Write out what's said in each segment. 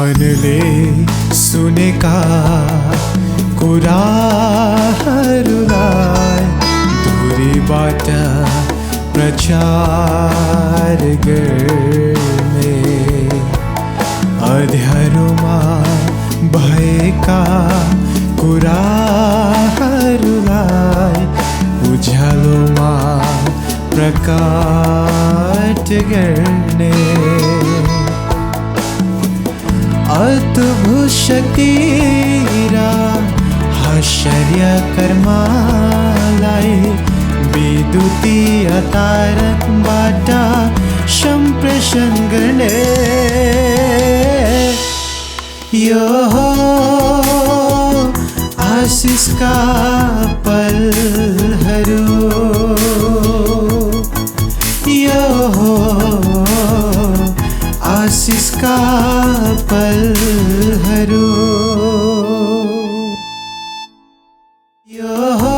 मनले सुनेका कुराहरूलाई दूरीबाट प्रचार गर्ने, अँध्यारोमा भएका कुराहरूलाई उज्यालोमा प्रकट गर्ने, अद्भुत शक्ति र आश्चर्य कर्मलाई विद्युतीय तारबाट सम्प्रेषण गर्ने, यो हो आशिषका पलहरू, यो हो आशिषका पलहरू, यो हो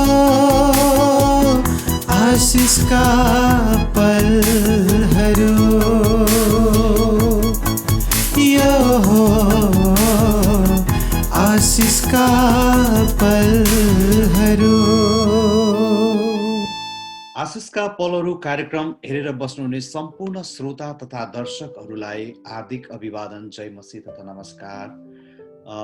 आशिषका पलहरू, यो हो आशिषका पलहरू। आशिषका पलहरू कार्यक्रम हेरेर बस्नुहुने सम्पूर्ण श्रोता तथा दर्शकहरूलाई हार्दिक अभिवादन, जय मसीह तथा नमस्कार।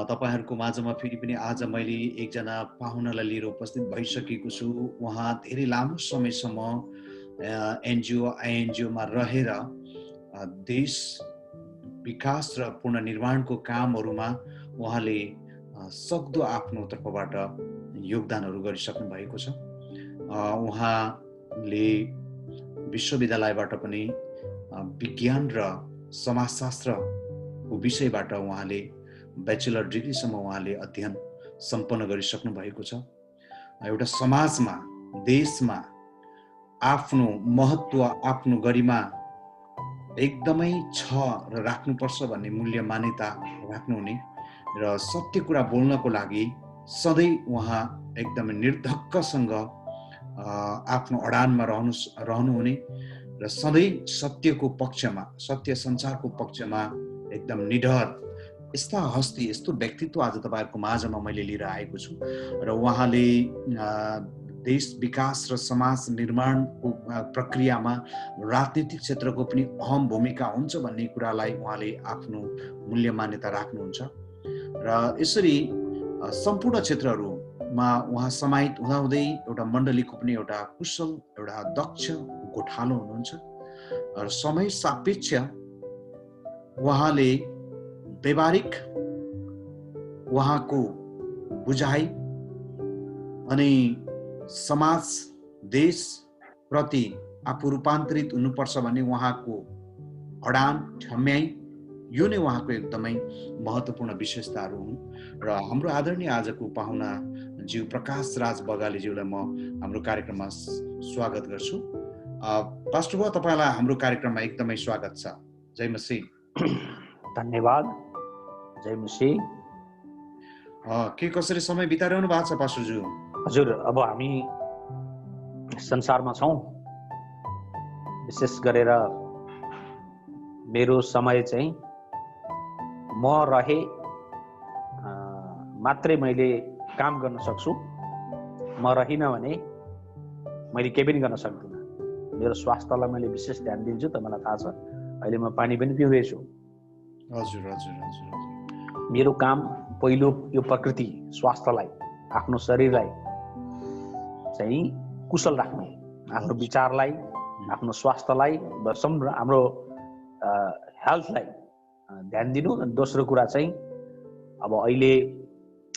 तपाईहरूको माझमा फेरि पनि आज मैले एकजना पाहुनालाई लिएर उपस्थित भइसकेको छु। उहाँ धेरै लामो समयसम्म एनजिओ आइएनजिओमा रहेर देश विकास र पुनर्निर्माणको कामहरूमा उहाँले सक्दो आफ्नो तर्फबाट योगदानहरू गरिसक्नु भएको छ। उहाँले विश्वविद्यालयबाट पनि विज्ञान र समाजशास्त्रको विषयबाट उहाँले ब्याचलर डिग्रीसम्म उहाँले अध्ययन सम्पन्न गरिसक्नु भएको छ। एउटा समाजमा, देशमा आफ्नो महत्त्व, आफ्नो गरिमा एकदमै छ र राख्नुपर्छ भन्ने मूल्य मान्यता राख्नुहुने र सत्य कुरा बोल्नको लागि सधैँ उहाँ एकदमै निर्धक्कसँग आफ्नो अडानमा रहनुहुने र सधैँ सत्यको पक्षमा, सत्य सञ्चारको पक्षमा एकदम निडर, यस्ता हस्ती, यस्तो व्यक्तित्व आज तपाईहरुको माझमा मैले लिएर आएको छु। र उहाँले देश विकास र समाज निर्माणको प्रक्रियामा राजनीतिक क्षेत्रको पनि अहम भूमिका हुन्छ भन्ने कुरालाई उहाँले आफ्नो मूल्य मान्यता राख्नुहुन्छ र यसरी सम्पूर्ण क्षेत्रहरूमा उहाँ समाहित हुँदाहुँदै एउटा मण्डलीको पनि एउटा कुशल, एउटा दक्ष गोठालो हुनुहुन्छ र समय सापेक्ष उहाँले व्यवहारिक उहाँको बुझाइ अनि समाज, देश प्रति आफू रूपान्तरित हुनुपर्छ भन्ने उहाँको अडान, ठम्याइ, यो नै उहाँको एकदमै महत्त्वपूर्ण विशेषताहरू हुन्। र हाम्रो आदरणीय आजको पाहुना ज्यू प्रकाश राज बगालेज्यूलाई म हाम्रो कार्यक्रममा स्वागत गर्छु। पास्टर बुवा, तपाईलाई हाम्रो कार्यक्रममा एकदमै स्वागत छ। जय मसीह। धन्यवाद। जय मसीह। के कसरी समय बिताइरहनु भएको छ पास्टरज्यू? हजुर, अब हामी संसारमा छौँ। विशेष गरेर मेरो समय चाहिँ म रहे मात्रै मैले काम गर्न सक्छु। म रहिनँ भने मैले केही पनि गर्न सक्दिनँ। मेरो स्वास्थ्यलाई मैले विशेष ध्यान दिन्छु, तपाईँलाई थाहा छ। अहिले म पानी पनि पिउँदैछु। हजुर हजुर हजुर। मेरो काम पहिलो यो प्रकृति, स्वास्थ्यलाई, आफ्नो शरीरलाई चाहिँ कुशल राख्नु, आफ्नो विचारलाई, आफ्नो स्वास्थ्यलाई, हाम्रो हेल्थलाई ध्यान दिनु। दोस्रो कुरा चाहिँ अब अहिले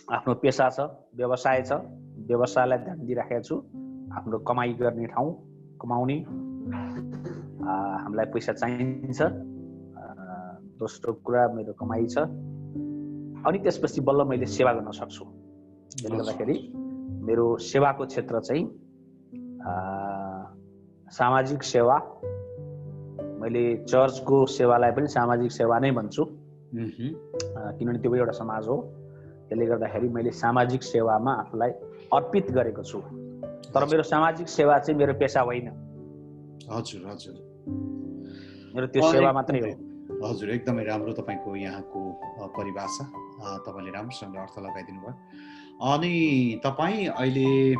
आफ्नो पेसा छ, व्यवसाय छ, व्यवसायलाई ध्यान दिइराखेको छु। आफ्नो कमाइ गर्ने ठाउँ, कमाउने, हामीलाई पैसा चाहिन्छ। दोस्रो कुरा मेरो कमाइ छ, अनि त्यसपछि बल्ल मैले सेवा गर्न सक्छु। त्यसले गर्दाखेरि मेरो सेवाको क्षेत्र चाहिँ सामाजिक सेवा। मैले चर्चको सेवालाई पनि सामाजिक सेवा नै भन्छु, किनभने त्यो एउटा समाज हो। त्यसले गर्दाखेरि मैले सामाजिक सेवामा आफूलाई अर्पित गरेको छु। तर मेरो सामाजिक सेवा चाहिँ मेरो पेसा होइन। हजुर हजुर। मेरो त्यो सेवा मात्रै हो। हजुर, एकदमै राम्रो तपाईँको यहाँको परिभाषा, तपाईँले राम्रोसँग अर्थ लगाइदिनु भयो। अनि तपाईँ अहिले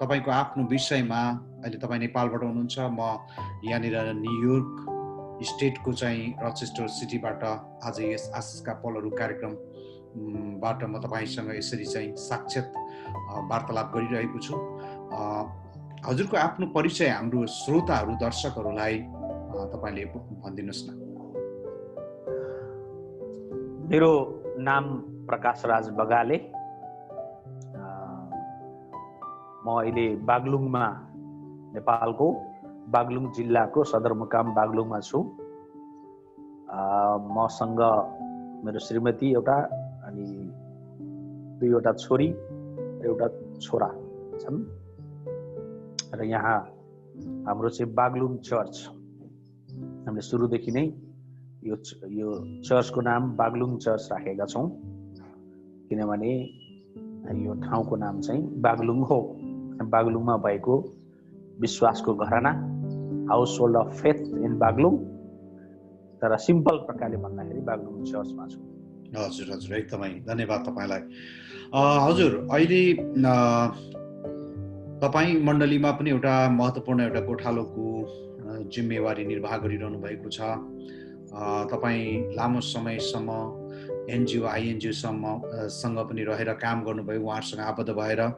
तपाईँको आफ्नो विषयमा, अहिले तपाईँ नेपालबाट हुनुहुन्छ, म यहाँनिर न्युयोर्क स्टेटको चाहिँ रचेस्टर सिटीबाट आज यस आशिषका पलहरू कार्यक्रमबाट म तपाईँसँग यसरी चाहिँ साक्षात वार्तालाप गरिरहेको छु। हजुरको आफ्नो परिचय हाम्रो श्रोताहरू, दर्शकहरूलाई तपाईँले भनिदिनुहोस् न। मेरो नाम प्रकाश राज बगाले। म अहिले बागलुङमा, नेपालको बागलुङ जिल्लाको सदरमुकाम बागलुङमा छु। मसँग मेरो श्रीमती एउटा अनि 2वटा छोरी, एउटा छोरा छन्। र यहाँ हाम्रो चाहिँ बागलुङ चर्च, हामीले सुरुदेखि नै यो चर्चको नाम बागलुङ चर्च राखेका छौँ, किनभने यो ठाउँको नाम चाहिँ बागलुङ हो। बागलुङमा भएको विश्वासको घराना, house hold of faith in Baglung, तर सिम्पल प्रकारले भन्दाखेरि बागलुङ चर्चमा छु। हजुर हजुर, एकदमै धन्यवाद तपाईँलाई। हजुर, अहिले तपाईँ मण्डलीमा पनि एउटा महत्त्वपूर्ण एउटा गोठालोको जिम्मेवारी निर्वाह गरिरहनु भएको छ। तपाईँ लामो समयसम्म एनजिओ सँग पनि रहेर काम गर्नुभयो, उहाँहरूसँग आबद्ध भएर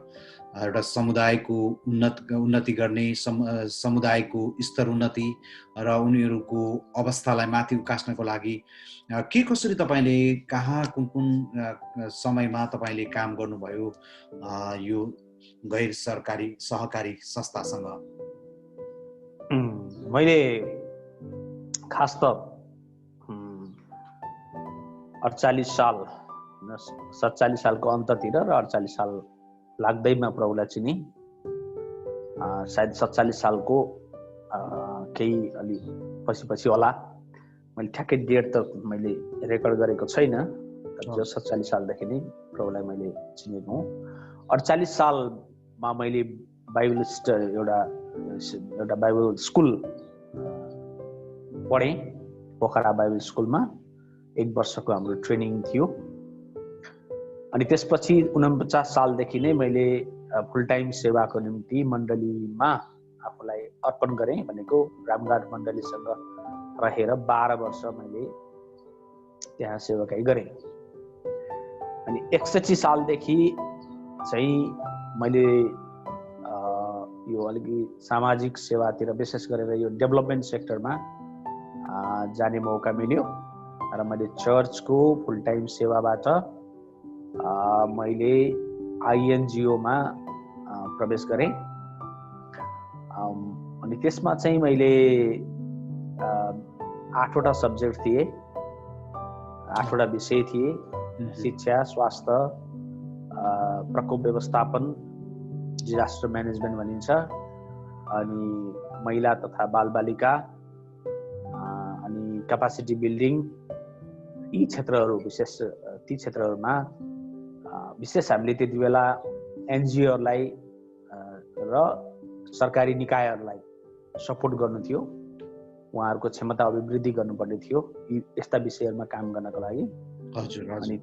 एउटा समुदायको उन्नति गर्ने, समुदायको स्तर उन्नति र उनीहरूको अवस्थालाई माथि उकास्नको लागि के कसरी तपाईँले कहाँ कुन समयमा तपाईँले काम गर्नुभयो यो गैर सरकारी सहकारी संस्थासँग? मैले खास त 47 सालको अन्ततिर र 48 साल लाग्दैमा प्रभुलाई चिने। सायद 47 सालको केही अलि पछि होला, मैले ठ्याक्कै डेट त मैले रेकर्ड गरेको छैन, तर 47 सालदेखि नै प्रभुलाई मैले चिनेको हुँ। 48 सालमा मैले बाइबल एउटा बाइबल स्कुल पढेँ, पोखरा बाइबल स्कुलमा 1 वर्षको हाम्रो ट्रेनिङ थियो। अनि त्यसपछि 49 सालदेखि नै मैले फुल टाइम सेवाको निम्ति मण्डलीमा आफूलाई अर्पण गरेँ। भनेको रामघाट मण्डलीसँग रहेर 12 वर्ष मैले त्यहाँ सेवाकाई गरेँ। अनि 61 सालदेखि चाहिँ मैले यो अलिकति सामाजिक सेवातिर, विशेष गरेर यो डेभलपमेन्ट सेक्टरमा जाने मौका मिल्यो र मैले चर्चको फुल टाइम सेवाबाट मैले आइएनजिओमा प्रवेश गरेँ। अनि त्यसमा चाहिँ मैले 8वटा सब्जेक्ट थिए, 8वटा विषय थिए। शिक्षा, स्वास्थ्य, प्रकोप व्यवस्थापन, डिजास्टर म्यानेजमेन्ट भनिन्छ, अनि महिला तथा बालबालिका, अनि क्यापासिटी बिल्डिङ, यी क्षेत्रहरू ती क्षेत्रहरूमा विशेष हामीले त्यति बेला एनजिओहरूलाई र सरकारी निकायहरूलाई सपोर्ट गर्नु थियो, उहाँहरूको क्षमता अभिवृद्धि गर्नुपर्ने थियो, यस्ता विषयहरूमा काम गर्नको लागि। अनि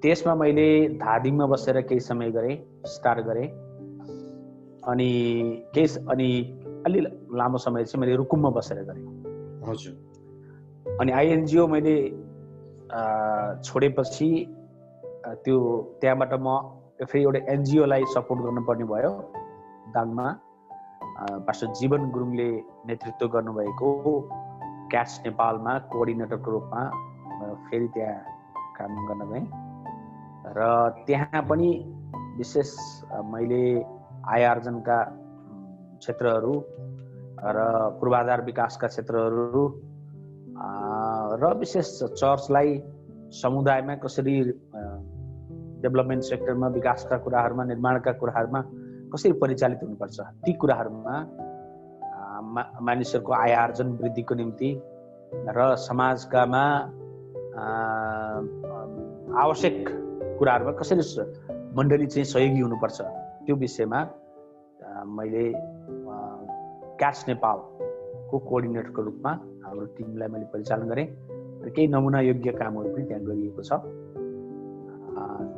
त्यसमा मैले धादिङमा बसेर केही समय गरेँ, स्टार्ट गरेँ। अनि अलि लामो समय चाहिँ मैले रुकुममा बसेर गरेँ। हजुर। अनि आइएनजिओ मैले छोडेपछि त्यहाँबाट म फेरि एउटा एनजिओलाई सपोर्ट गर्नुपर्ने भयो। दाङमा पास्टर जीवन गुरुङले नेतृत्व गर्नुभएको क्याट्स नेपालमा कोअर्डिनेटरको रूपमा फेरि त्यहाँ काम गर्न गएँ। र त्यहाँ पनि विशेष मैले आय आर्जनका क्षेत्रहरू र पूर्वाधार विकासका क्षेत्रहरू र विशेष चर्चलाई समुदायमा कसरी डेभलपमेन्ट सेक्टरमा, विकासका कुराहरूमा, निर्माणका कुराहरूमा कसरी परिचालित हुनुपर्छ, ती कुराहरूमा मानिसहरूको आय आर्जन वृद्धिको निम्ति र समाजकामा आवश्यक कुराहरूमा कसरी मण्डली चाहिँ सहयोगी हुनुपर्छ, त्यो विषयमा मैले क्याट्स नेपालको कोअर्डिनेटरको रूपमा हाम्रो टिमलाई मैले परिचालन गरेँ र केही नमुना योग्य कामहरू पनि त्यहाँ गरिएको छ।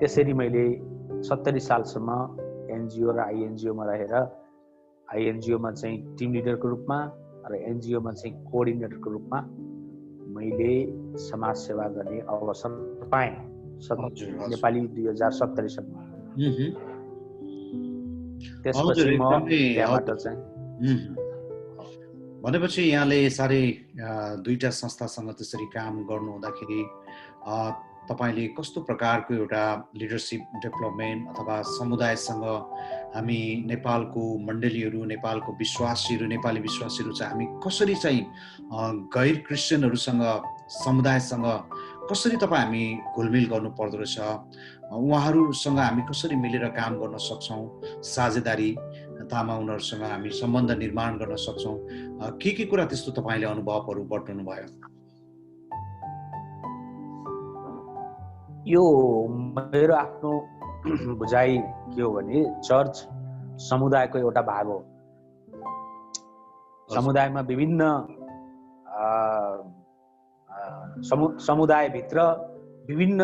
त्यसरी मैले 70 सालसम्म एनजिओ र आइएनजिओमा रहेर आइएनजिओमा चाहिँ टिम लिडरको रूपमा र एनजिओमा चाहिँ कोअर्डिनेटरको रूपमा मैले समाज सेवा गर्ने अवसर पाएँ। नेपाली 2070 सम्म। त्यसपछि म त्यहाँबाट चाहिँ भनेपछि यहाँले साह्रै दुईटा संस्थासँग त्यसरी काम गर्नु हुँदाखेरि तपाईले कस्तो प्रकारको एउटा लिडरशिप डेभलपमेन्ट अथवा समुदायसँग हामी नेपालको मण्डलीहरू, नेपालको विश्वासीहरू, नेपाली विश्वासीहरू चाहिँ हामी कसरी चाहिँ गैर क्रिस्चियनहरूसँग, समुदायसँग कसरी तपाईँ हामी घुलमिल गर्नु पर्दो रहेछ, उहाँहरूसँग हामी कसरी मिलेर काम गर्न सक्छौँ, साझेदारीतामा उनीहरूसँग हामी सम्बन्ध निर्माण गर्न सक्छौँ, के कुरा त्यस्तो तपाईँले अनुभवहरू बटुल्नु भयो? यो मेरो आफ्नो बुझाइ के हो भने चर्च समुदायको एउटा भाग हो। समुदायमा विभिन्न समुदायभित्र विभिन्न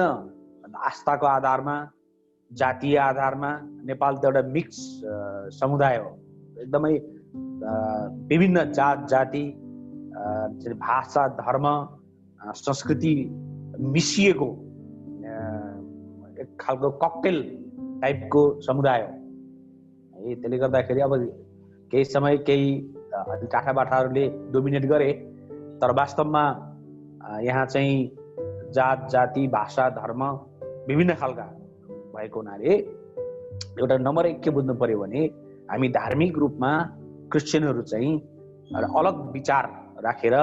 आस्थाको आधारमा, जातीय आधारमा नेपाल त एउटा मिक्स समुदाय हो। एकदमै विभिन्न जात जाति, भाषा, धर्म, संस्कृति मिसिएको एक खालको ककटेल टाइपको समुदाय हो। त्यसले गर्दाखेरि अब केही समय केही टाठाबाठाहरूले डोमिनेट गरे, तर वास्तवमा यहाँ चाहिँ जात जाति, भाषा, धर्म विभिन्न खालका भएको हुनाले एउटा नम्बर 1 के बुझ्नु पर्यो भने हामी धार्मिक रूपमा क्रिस्चियनहरू चाहिँ अलग विचार राखेर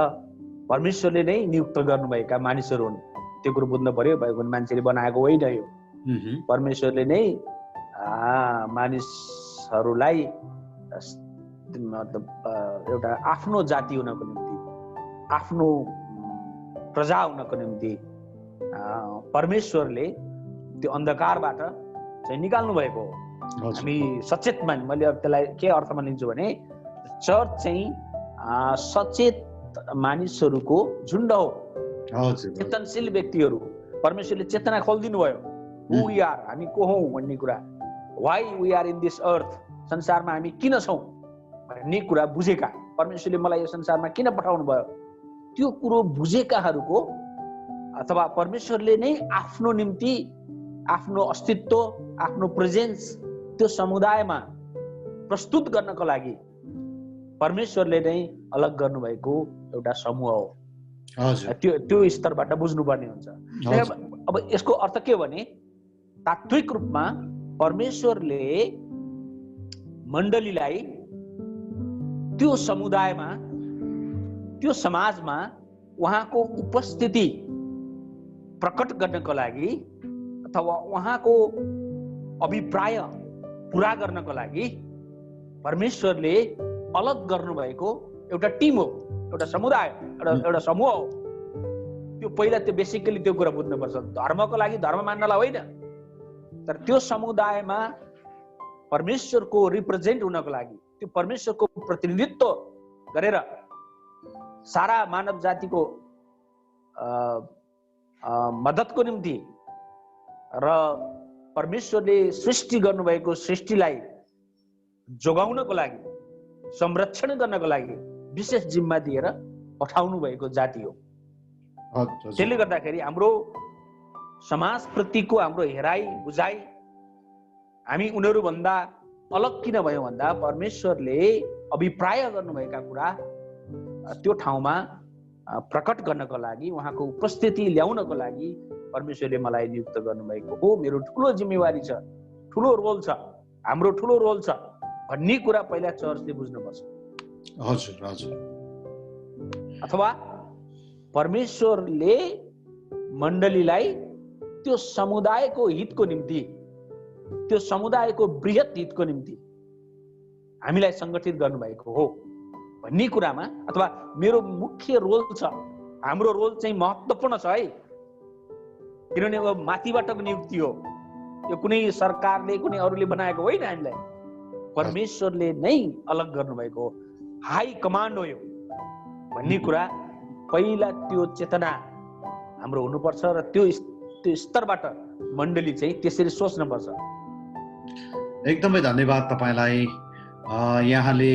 परमेश्वरले नै नियुक्त गर्नुभएका मानिसहरू हुन्। त्यो कुरो बुझ्नु पर्यो। भएको मान्छेले बनाएको होइन यो। परमेश्वरले नै मानिसहरूलाई एउटा आफ्नो जाति हुनको निम्ति, आफ्नो प्रजा हुनको निम्ति परमेश्वरले त्यो अन्धकारबाट चाहिँ निकाल्नु भएको हो। हामी सचेत मैले अब त्यसलाई के अर्थमा लिन्छु भने चर्च चाहिँ सचेत मानिसहरूको झुन्ड हो, चेतनशील व्यक्तिहरू। परमेश्वरले चेतना खोलिदिनु भयो। हु वी आर, हामी को हौँ भन्ने कुरा, why we are in this earth, संसारमा हामी किन छौँ भन्ने कुरा बुझेका, परमेश्वरले मलाई यो संसारमा किन पठाउनु भयो त्यो कुरो बुझेकाहरूको अथवा परमेश्वरले नै आफ्नो निम्ति आफ्नो अस्तित्व, आफ्नो प्रेजेन्स त्यो समुदायमा प्रस्तुत गर्नको लागि परमेश्वरले नै अलग गर्नुभएको एउटा समूह हो। त्यो स्तरबाट बुझ्नुपर्ने हुन्छ। अब यसको अर्थ के हो भने तात्विक रूपमा परमेश्वरले मण्डलीलाई त्यो समुदायमा, त्यो समाजमा उहाँको उपस्थिति प्रकट गर्नको लागि अथवा उहाँको अभिप्राय पुरा गर्नको लागि परमेश्वरले अलग गर्नुभएको एउटा टिम हो, एउटा समुदाय, एउटा समूह हो। त्यो पहिला त्यो बेसिकली त्यो कुरा बुझ्नुपर्छ। धर्मको लागि धर्म मान्नलाई होइन, तर त्यो समुदायमा परमेश्वरको रिप्रेजेन्ट हुनको लागि, त्यो परमेश्वरको प्रतिनिधित्व गरेर सारा मानव जातिको मद्दतको निम्ति र परमेश्वरले सृष्टि गर्नुभएको सृष्टिलाई जोगाउनको लागि, संरक्षण गर्नको लागि विशेष जिम्मा दिएर पठाउनु भएको जाति हो। त्यसले गर्दाखेरि हाम्रो समाजप्रतिको हाम्रो हेराइ बुझाइ हामी उनीहरूभन्दा अलग किन भयो भन्दा परमेश्वरले अभिप्राय गर्नुभएका कुरा त्यो ठाउँमा प्रकट गर्नको लागि, उहाँको उपस्थिति ल्याउनको लागि परमेश्वरले मलाई नियुक्त गर्नुभएको हो। मेरो ठुलो जिम्मेवारी छ, ठुलो रोल छ, हाम्रो ठुलो रोल छ भन्ने कुरा पहिला चर्चले बुझ्नुपर्छ। हजुर हजुर। अथवा परमेश्वरले मण्डलीलाई त्यो समुदायको हितको निम्ति, त्यो समुदायको बृहत हितको निम्ति हामीलाई सङ्गठित गर्नुभएको हो भन्ने कुरामा, अथवा मेरो मुख्य रोल छ, हाम्रो रोल चाहिँ महत्त्वपूर्ण छ है। किनभने अब माथिबाटको नियुक्ति हो, यो कुनै सरकारले कुनै अरूले बनाएको होइन। हामीलाई परमेश्वरले नै अलग गर्नुभएको हाई कमान्ड हो यो भन्ने कुरा पहिला त्यो चेतना हाम्रो हुनुपर्छ र त्यो स्तरबाट मण्डली चाहिँ त्यसरी सोच्नुपर्छ। एकदमै धन्यवाद तपाईँलाई। यहाँले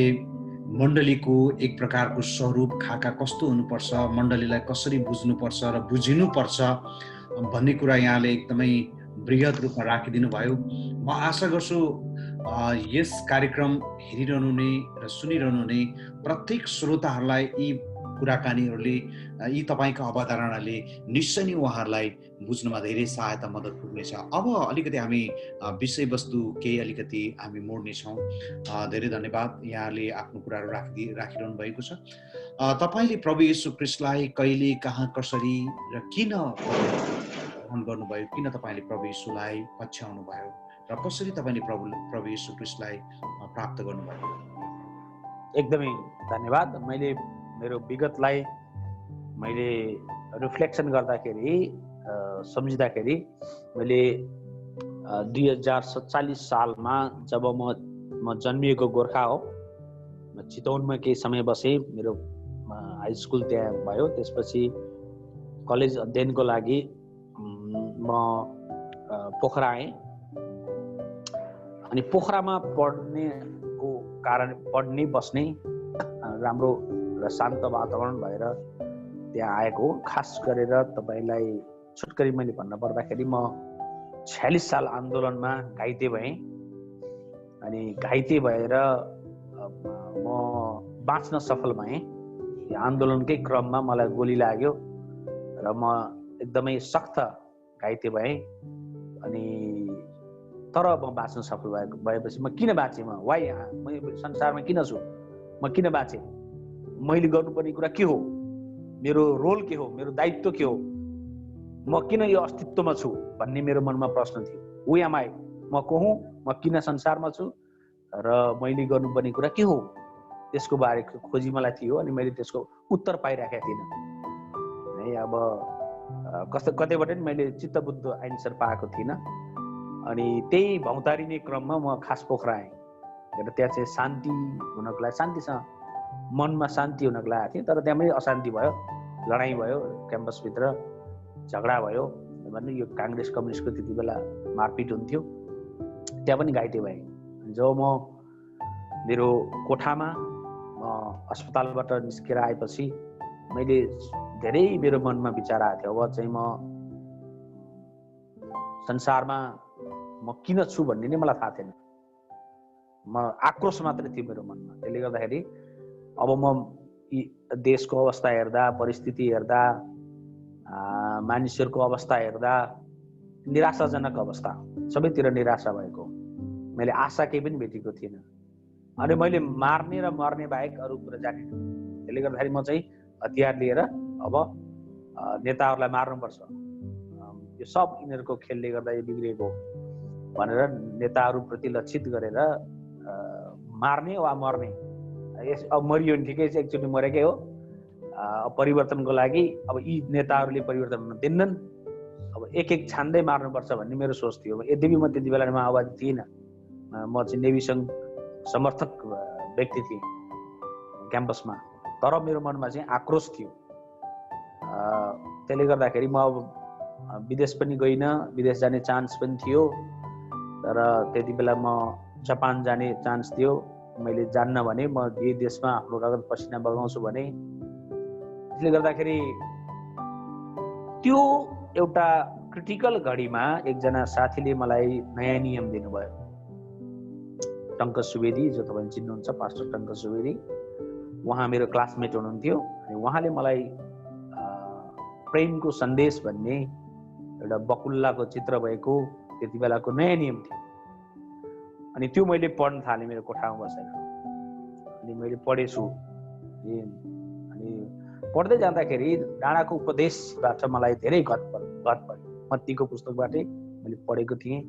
मण्डलीको एक प्रकारको स्वरूप खाका कस्तो हुनुपर्छ, मण्डलीलाई कसरी बुझ्नुपर्छ र बुझिनुपर्छ भन्ने कुरा यहाँले एकदमै बृहत रूपमा राखिदिनु भयो। म आशा गर्छु यस कार्यक्रम हेरिरहनु हुने र सुनिरहनु हुने प्रत्येक श्रोताहरूलाई यी कुराकानीहरूले, यी तपाईँका अवधारणाले निश्चय नै उहाँहरूलाई बुझ्नमा धेरै सहायता मद्दत पुग्नेछ। अब अलिकति हामी विषयवस्तु केही अलिकति हामी मोड्नेछौँ। धेरै धन्यवाद, यहाँले आफ्नो कुराहरू राखिरहनु भएको छ। तपाईँले प्रभु येशू ख्रीष्टलाई कहिले, कहाँ, कसरी र किन ग्रहण गर्नुभयो, किन तपाईँले प्रभु येशूलाई पछ्याउनु भयो र कसरी तपाईँले प्रभु येशू ख्रीष्टलाई प्राप्त गर्नुभयो? एकदमै धन्यवाद। मैले मेरो विगतलाई मैले रिफ्लेक्सन गर्दाखेरि, सम्झिँदाखेरि मैले 2047 सालमा जब म जन्मिएको गोर्खा हो, म चितवनमा केही समय बसेँ। मेरो हाई स्कुल त्यहाँ भयो। त्यसपछि कलेज अध्ययनको लागि म पोखरा आएँ। अनि पोखरामा पढ्नेको कारण, पढ्ने बस्ने राम्रो र शान्त वातावरण भएर त्यहाँ आएको। खास गरेर तपाईँलाई छुटकरी मैले भन्न पर्दाखेरि म 46 साल आन्दोलनमा घाइते भएँ। अनि घाइते भएर म बाँच्न सफल भएँ। यो आन्दोलनकै क्रममा मलाई गोली लाग्यो र म एकदमै सख्त घाइते भएँ। अनि तर म बाँच्न सफल भएपछि म किन बाँचेँ, म संसारमा किन छु, म किन बाँचेँ, मैले गर्नुपर्ने कुरा के हो, मेरो रोल के हो, मेरो दायित्व के हो, म किन यो अस्तित्वमा छु भन्ने मेरो मनमा प्रश्न थियो। हु एम आई, म को हुँ, म किन संसारमा छु र मैले गर्नुपर्ने कुरा के हो, त्यसको बारेको खोजी मलाई थियो। अनि मैले त्यसको उत्तर पाइराखेको थिइनँ है। अब कतैबाट पनि मैले चित्तबुद्ध आन्सर पाएको थिइनँ। अनि त्यही भौतारिने क्रममा म खास पोखरा आएँ र त्यहाँ चाहिँ शान्ति हुनको लागि, शान्तिसँग मनमा शान्ति हुनको लागि आएको थिएँ। तर त्यहाँ पनि अशान्ति भयो, लडाइँ भयो, क्याम्पसभित्र झगडा भयो। भन्नु यो काङ्ग्रेस कम्युनिस्टको त्यति बेला मारपिट हुन्थ्यो, त्यहाँ पनि घाइते भएँ। जब म मेरो कोठामा अस्पतालबाट निस्केर आएपछि मैले धेरै मेरो मनमा विचार आएको थियो, अब चाहिँ म संसारमा म किन छु भन्ने नै मलाई थाहा थिएन। म आक्रोश मात्रै थियो मेरो मनमा। त्यसले गर्दाखेरि अब म देशको अवस्था हेर्दा, परिस्थिति हेर्दा, मानिसहरूको अवस्था हेर्दा निराशाजनक अवस्था, सबैतिर निराशा भएको। मैले आशा केही पनि भेटेको थिइनँ। अनि मैले मार्ने र मर्ने बाहेक अरू कुरा जानेन। त्यसले गर्दाखेरि म चाहिँ हतियार लिएर अब नेताहरूलाई मार्नुपर्छ, यो सब यिनीहरूको खेलले गर्दा यो बिग्रिएको भनेर नेताहरूप्रति लक्षित गरेर मार्ने वा मर्ने। अब मरियो भने ठिकै छ, एकचोटि मरेकै हो। परिवर्तनको लागि अब यी नेताहरूले परिवर्तन हुन दिन्नन्, अब एक एक छान्दै मार्नुपर्छ भन्ने मेरो सोच थियो। यद्यपि म त्यति बेला माओवादी थिइनँ, म चाहिँ नेभी सङ्घ समर्थक व्यक्ति थिएँ क्याम्पसमा। तर मेरो मनमा चाहिँ आक्रोश थियो। त्यसले गर्दाखेरि म अब विदेश पनि गइनँ, विदेश जाने चान्स पनि थियो। तर त्यति बेला म जापान जाने चान्स थियो। मैले जान्न भने म यही देशमा आफ्नो रगत पसिना बगाउँछु भने। त्यसले गर्दाखेरि त्यो एउटा क्रिटिकल घडीमा एकजना साथीले मलाई नयाँ नियम दिनुभयो। टङ्क सुवेदी, जो तपाईँले चिन्नुहुन्छ, पास्टर टङ्क सुवेदी, उहाँ मेरो क्लासमेट हुनुहुन्थ्यो। अनि उहाँले मलाई प्रेमको सन्देश भन्ने एउटा बकुल्लाको चित्र भएको त्यति बेलाको नयाँ नियम थियो। अनि त्यो मैले पढ्न थालेँ मेरो कोठामा बसेर। अनि मैले पढेछु। अनि पढ्दै जाँदाखेरि डाँडाको उपदेशबाट मलाई धेरै घत पर्यो। मत्तीको पुस्तकबाटै मैले पढेको थिएँ।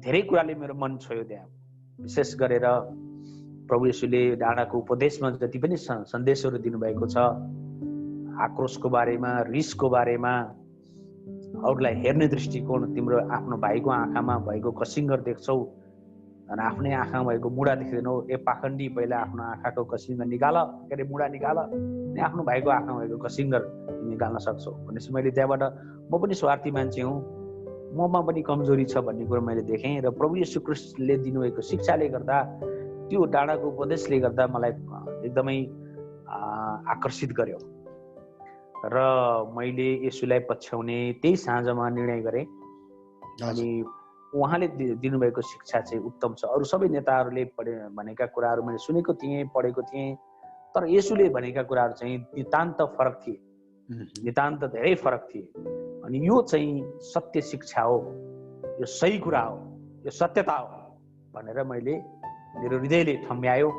धेरै कुराले मेरो मन छोयो त्यहाँ। विशेष गरेर प्रभु येशूले डाँडाको उपदेशमा जति पनि सन्देशहरू दिनुभएको छ, आक्रोशको बारेमा, रिसको बारेमा, अरूलाई हेर्ने दृष्टिकोण, तिम्रो आफ्नो भाइको आँखामा भएको कसिङ्गर देख्छौ, अनि आफ्नै आँखामा भएको मुढा देख्दैनौ, ए पाखण्डी पहिला आफ्नो आँखाको कसिङ्गर निकाल, के अरे मुढा निकाल, अनि आफ्नो भाइको आँखामा भएको कसिङ्गर निकाल्न सक्छौ। भनेपछि मैले त्यहाँबाट म पनि स्वार्थी मान्छे हुँ, ममा पनि कमजोरी छ भन्ने कुरो मैले देखेँ र प्रभु येशू ख्रीष्टले दिनुभएको शिक्षाले गर्दा, त्यो डाँडाको उपदेशले गर्दा मलाई एकदमै आकर्षित गर्यो र मैले येशूलाई पछ्याउने त्यही साँझमा निर्णय गरेँ। अनि उहाँले दिनुभएको शिक्षा चाहिँ उत्तम छ। अरू सबै नेताहरूले भनेका कुराहरू मैले सुनेको थिएँ, पढेको थिएँ, तर येशूले भनेका कुराहरू चाहिँ नितान्त फरक थिए, नितान्त धेरै फरक थिए। अनि यो चाहिँ सत्य शिक्षा हो, यो सही कुरा हो, यो सत्यता हो भनेर मैले मेरो हृदयले ठम्ब्यायो।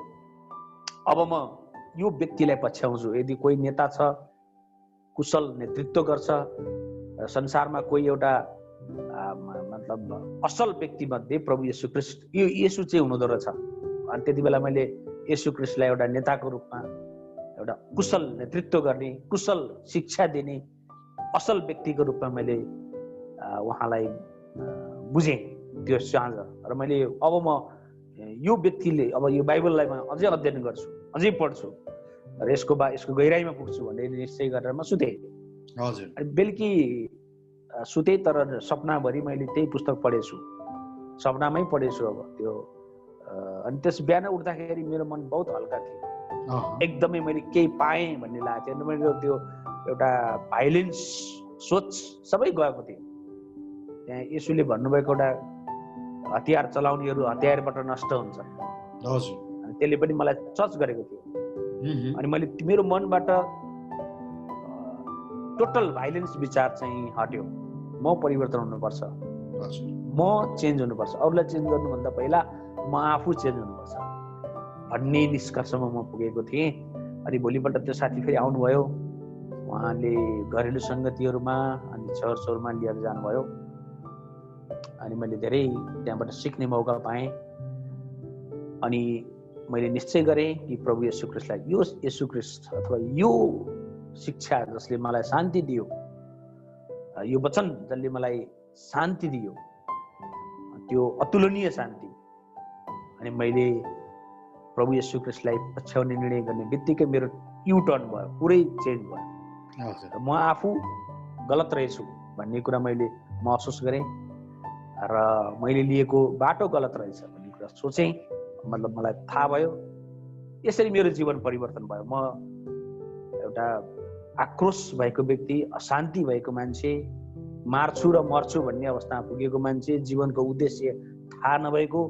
अब म यो व्यक्तिलाई पछ्याउँछु। यदि कोही नेता छ, कुशल नेतृत्व गर्छ, संसारमा कोही एउटा मतलब असल व्यक्ति मध्ये प्रभु येशू ख्रीष्ट, यो येशू चाहिँ हुनुहुँदो रहेछ। अनि त्यति बेला मैले येशू ख्रीष्टलाई एउटा नेताको रूपमा, एउटा कुशल नेतृत्व गर्ने, कुशल शिक्षा दिने असल व्यक्तिको रूपमा मैले उहाँलाई बुझेँ त्यो साँझ। र मैले अब म यो व्यक्तिले, अब यो बाइबललाई म अझै अध्ययन गर्छु, अझै पढ्छु र यसको गहिराइमा पुग्छु भनेर निश्चय गरेर म सुतेँ। हजुर। अनि बेलुकी सुतेँ, तर सपनाभरि मैले त्यही पुस्तक पढेछु, सपनामै पढेछु। अब त्यो अनि त्यस बिहान उठ्दाखेरि मेरो मन बहुत हल्का थियो, एकदमै मैले केही पाएँ भन्ने लागेको थियो। मैले त्यो एउटा भाइलेन्स सोच सबै गएको थियो। त्यहाँ येशूले भन्नुभएको एउटा हतियार चलाउनेहरू हतियारबाट नष्ट हुन्छ, अनि त्यसले पनि मलाई टच गरेको थियो। अनि मैले मेरो मनबाट टोटल भाइलेन्स विचार चाहिँ हट्यो। म परिवर्तन हुनुपर्छ, म चेन्ज हुनुपर्छ, अरूलाई चेन्ज गर्नुभन्दा पहिला म आफू चेन्ज हुनुपर्छ भन्ने निष्कर्षमा म पुगेको थिएँ। अनि भोलिपल्ट त्यो साथी फेरि आउनुभयो, उहाँले घरेलु सङ्गतिहरूमा अनि छरछोरमा लिएर जानुभयो। अनि मैले धेरै त्यहाँबाट सिक्ने मौका पाएँ। अनि मैले निश्चय गरेँ कि प्रभु येशू ख्रीष्टलाई, यो येशू ख्रीष्ट अथवा यो शिक्षा जसले मलाई शान्ति दियो, यो वचन जसले मलाई शान्ति दियो, त्यो अतुलनीय शान्ति। अनि मैले प्रभु येशू ख्रीष्टलाई पछ्याउने निर्णय गर्ने बित्तिकै मेरो युटर्न भयो, पुरै चेन्ज भयो। म आफू गलत रहेछु भन्ने कुरा मैले महसुस गरेँ र मैले लिएको बाटो गलत रहेछ भन्ने कुरा सोचेँ, मतलब मलाई थाहा भयो। यसरी मेरो जीवन परिवर्तन भयो। म एउटा आक्रोश भएको व्यक्ति, अशान्ति भएको मान्छे, मार्छु र मर्छु भन्ने अवस्थामा पुगेको मान्छे, जीवनको उद्देश्य थाहा नभएको,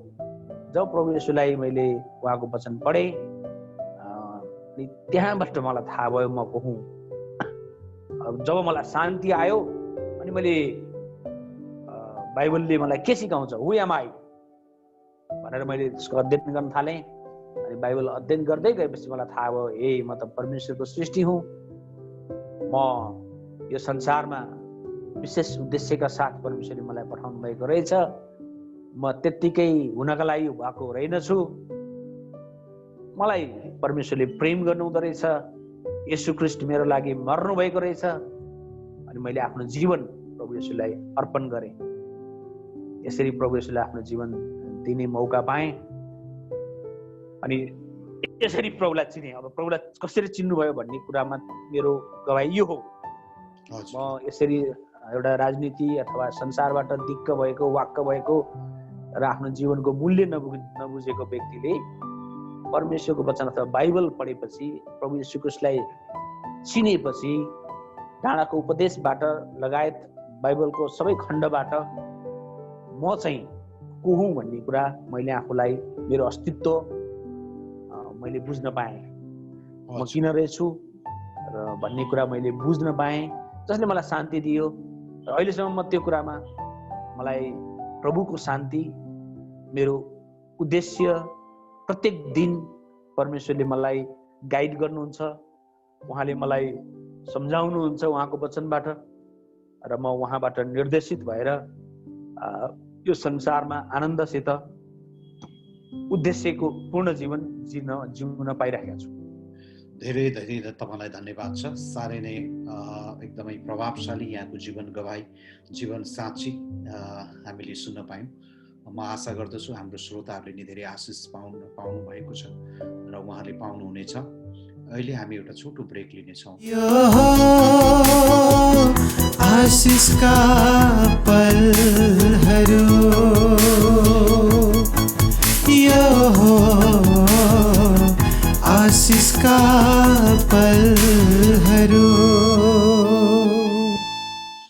जब प्रभु येशूलाई मैले उहाँको वचन पढेँ, अनि त्यहाँबाट मलाई थाहा भयो म को हुँ। जब मलाई शान्ति आयो, अनि मैले बाइबलले मलाई के सिकाउँछ, हु एम आई भनेर मैले त्यसको अध्ययन गर्न थालेँ। अनि बाइबल अध्ययन गर्दै गएपछि मलाई थाहा भयो, ए म त परमेश्वरको सृष्टि हुँ, म यो संसारमा विशेष उद्देश्यका साथ परमेश्वरले मलाई पठाउनु भएको रहेछ, म त्यत्तिकै हुनका लागि भएको रहेनछु, मलाई परमेश्वरले प्रेम गर्नुहुँदो रहेछ, येशू ख्रीष्ट मेरो लागि मर्नु भएको रहेछ। अनि मैले आफ्नो जीवन प्रभु येशूलाई अर्पण गरेँ। यसरी प्रभु येशूलाई आफ्नो जीवन दिने मौका पाएँ। अनि यसरी प्रभुलाई चिने। अब प्रभुलाई कसरी चिन्नुभयो भन्ने कुरामा मेरो गवाही यो हो। म यसरी एउटा राजनीति अथवा संसारबाट दिक्क भएको, वाक्क भएको र आफ्नो जीवनको मूल्य नबुझेको व्यक्तिले परमेश्वरको वचन अथवा बाइबल पढेपछि, प्रभु येशू ख्रीष्टलाई चिनेपछि, डाँडाको उपदेशबाट लगायत बाइबलको सबै खण्डबाट म चाहिँ को हुँ भन्ने कुरा मैले आफूलाई, मेरो अस्तित्व मैले बुझ्न पाएँ। म किन रहेछु र भन्ने कुरा मैले बुझ्न पाएँ, जसले मलाई शान्ति दियो। र अहिलेसम्म म त्यो कुरामा, मलाई प्रभुको शान्ति मेरो उद्देश्य, प्रत्येक दिन परमेश्वरले मलाई गाइड गर्नुहुन्छ, उहाँले मलाई सम्झाउनुहुन्छ उहाँको वचनबाट, र म उहाँबाट निर्देशित भएर यो संसारमा आनन्दसित उद्देश्यको पूर्ण जीवन जिउन पाइरहेका छु। धेरै धेरै तपाईँलाई धन्यवाद छ। साह्रै नै एकदमै प्रभावशाली यहाँको जीवन गवाही, जीवन साँची हामीले सुन्न पायौँ। म आशा गर्दछु हाम्रो श्रोताहरूले नि धेरै आशिष पाउनु भएको छ र उहाँले पाउनुहुनेछ। अहिले हामी एउटा छोटो ब्रेक लिनेछौँ। यो हो आशिषका पलहरू, यो हो आशिषका पलहरू।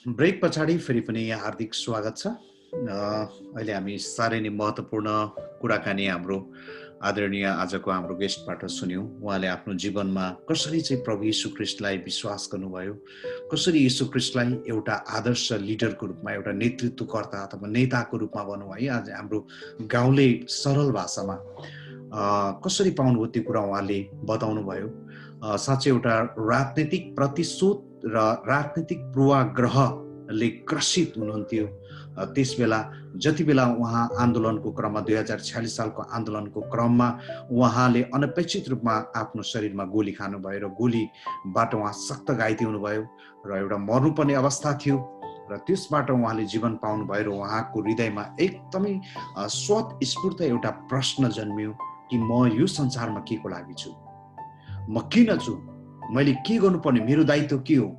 ब्रेक पछाडि फेरि पनि हार्दिक स्वागत छ। अहिले हामी साह्रै नै महत्त्वपूर्ण कुराकानी हाम्रो आदरणीय आजको हाम्रो गेस्टबाट सुन्यौँ। उहाँले आफ्नो जीवनमा कसरी चाहिँ प्रभु यीशु ख्रीष्टलाई विश्वास गर्नुभयो, कसरी यीशु ख्रीष्टलाई एउटा आदर्श लिडरको रूपमा, एउटा नेतृत्वकर्ता अथवा नेताको रूपमा भनौँ है, आज हाम्रो गाउँले सरल भाषामा कसरी पाउनुभयो त्यो कुरा उहाँले बताउनु भयो। साँच्चै एउटा राजनीतिक प्रतिशोध र राजनीतिक पूर्वाग्रहले ग्रसित हुनुहुन्थ्यो त्यस बेला, जति बेला उहाँ आन्दोलनको क्रममा 2046 सालको आन्दोलनको क्रममा उहाँले अनपेक्षित रूपमा आफ्नो शरीरमा गोली खानुभयो र गोलीबाट उहाँ सख्त घाइते हुनुभयो र एउटा मर्नुपर्ने अवस्था थियो र त्यसबाट उहाँले जीवन पाउनुभयो र उहाँको हृदयमा एकदमै स्वतस्फूर्त एउटा प्रश्न जन्मियो कि म यो संसारमा के को लागि छु, म किन छु, मैले के गर्नुपर्ने, मेरो दायित्व के हो।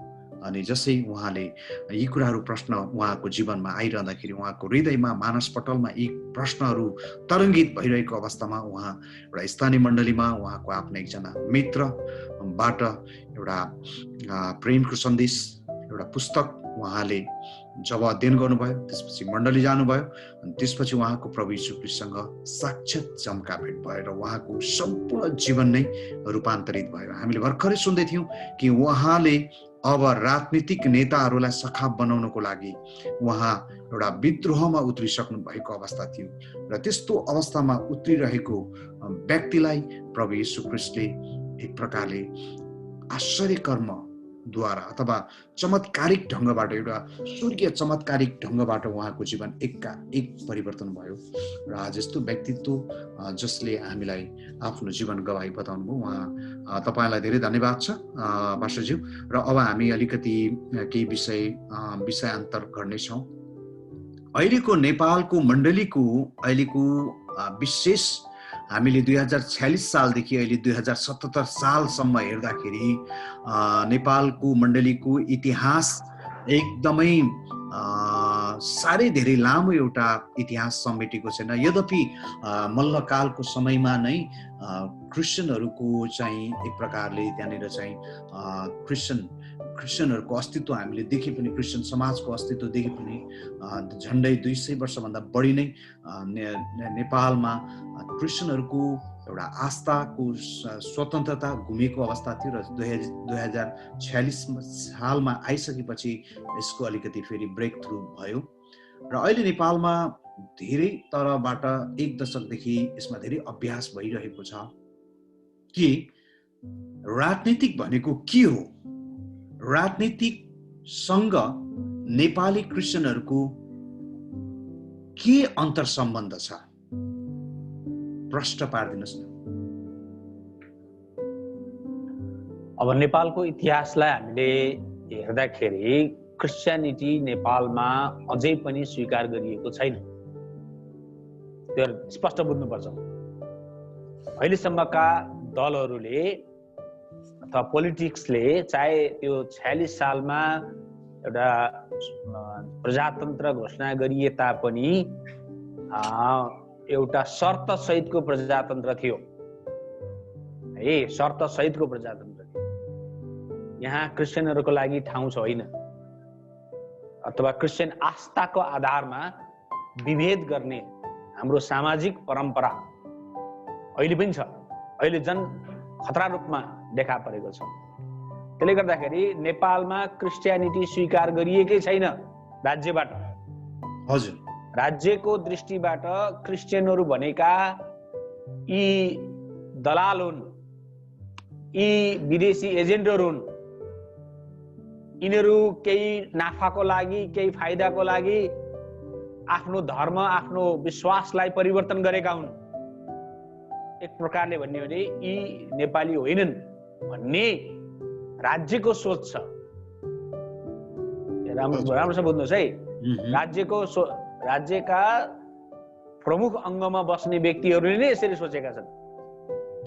अनि जसै उहाँले यी कुराहरू प्रश्न उहाँको जीवनमा आइरहँदाखेरि उहाँको हृदयमा, मानसपटलमा यी प्रश्नहरू तरङ्गित भइरहेको अवस्थामा उहाँ एउटा स्थानीय मण्डलीमा उहाँको आफ्नो एकजना मित्रबाट एउटा प्रेमको सन्देश, एउटा पुस्तक उहाँले जब अध्ययन गर्नुभयो, त्यसपछि मण्डली जानुभयो अनि त्यसपछि उहाँको प्रभु यीशु ख्रीष्टसँग साक्षात जम्का भेट भयो र उहाँको सम्पूर्ण जीवन नै रूपान्तरित भयो। हामीले भर्खरै सुन्दै थियौँ कि उहाँले अब राजनीतिक नेताहरूलाई सखाप बनाउनको लागि उहाँ एउटा विद्रोहमा उत्रिसक्नु भएको अवस्था थियो र त्यस्तो अवस्थामा उत्रिरहेको व्यक्तिलाई प्रभु यीशु ख्रीष्टले एक प्रकारले आश्चर्य कर्मद्वारा अथवा चमत्कारिक ढङ्गबाट, एउटा स्वर्गीय चमत्कारिक ढङ्गबाट उहाँको जीवन एक परिवर्तन भयो र आज यस्तो व्यक्तित्व जसले हामीलाई आफ्नो जीवन गवाही बताउनुभयो, उहाँ तपाईँलाई धेरै धन्यवाद छ पास्टरज्यू। र अब हामी अलिकति केही विषयान्तर गर्नेछौँ। अहिलेको नेपालको मण्डलीको अहिलेको विशेष हामीले 2046 सालदेखि अहिले 2077 सालसम्म हेर्दाखेरि नेपालको मण्डलीको इतिहास एकदमै साह्रै धेरै लामो एउटा इतिहास समेटेको छैन। यद्यपि मल्लकालको समयमा नै क्रिस्चियनहरूको चाहिँ एक प्रकारले त्यहाँनिर चाहिँ क्रिस्चियनहरूको अस्तित्व हामीले देखे पनि, क्रिस्चियन समाजको अस्तित्व देखे पनि झन्डै 200 वर्षभन्दा बढी नै नेपालमा क्रिस्चियनहरूको एउटा आस्थाको स्वतन्त्रता घुमेको अवस्था थियो र 2046 सालमा आइसकेपछि यसको अलिकति फेरि ब्रेक थ्रु भयो र अहिले नेपालमा धेरै तहबाट एक दशकदेखि यसमा धेरै अभ्यास भइरहेको छ कि राजनीतिक भनेको के हो, राजनीतिकसँग नेपाली क्रिस्चियनहरूको के अन्तर सम्बन्ध छ, प्रश्न पारिदिनुहोस् न। अब नेपालको इतिहासलाई हामीले हेर्दाखेरि क्रिस्चियनिटी नेपालमा अझै पनि स्वीकार गरिएको छैन, त्यो स्पष्ट बुझ्नुपर्छ। अहिलेसम्मका दलहरूले अथवा पोलिटिक्सले चाहे त्यो 46 सालमा एउटा प्रजातन्त्र घोषणा गरिए तापनि एउटा शर्त सहितको प्रजातन्त्र थियो है, शर्त सहितको प्रजातन्त्र थियो। यहाँ क्रिस्चियनहरूको लागि ठाउँ छैन अथवा क्रिस्चियन आस्थाको आधारमा विभेद गर्ने हाम्रो सामाजिक परम्परा अहिले पनि छ, अहिले झन् खतरा रूपमा देखा परेको छ। त्यसले गर्दाखेरि नेपालमा क्रिस्चियनिटी स्वीकार गरिएकै छैन राज्यबाट। हजुर, राज्यको दृष्टिबाट क्रिस्चियनहरू भनेका यी दलाल हुन्, यी विदेशी एजेन्टहरू हुन्, यिनीहरू केही नाफाको लागि, केही फाइदाको लागि आफ्नो धर्म, आफ्नो विश्वासलाई परिवर्तन गरेका हुन्। एक प्रकारले भन्ने हो भने यी नेपाली होइनन् भन्ने राज्यको सोच छ। राम्रोसँग बुझ्नुहोस् है। राज्यका प्रमुख अङ्गमा बस्ने व्यक्तिहरूले नै यसरी सोचेका छन्।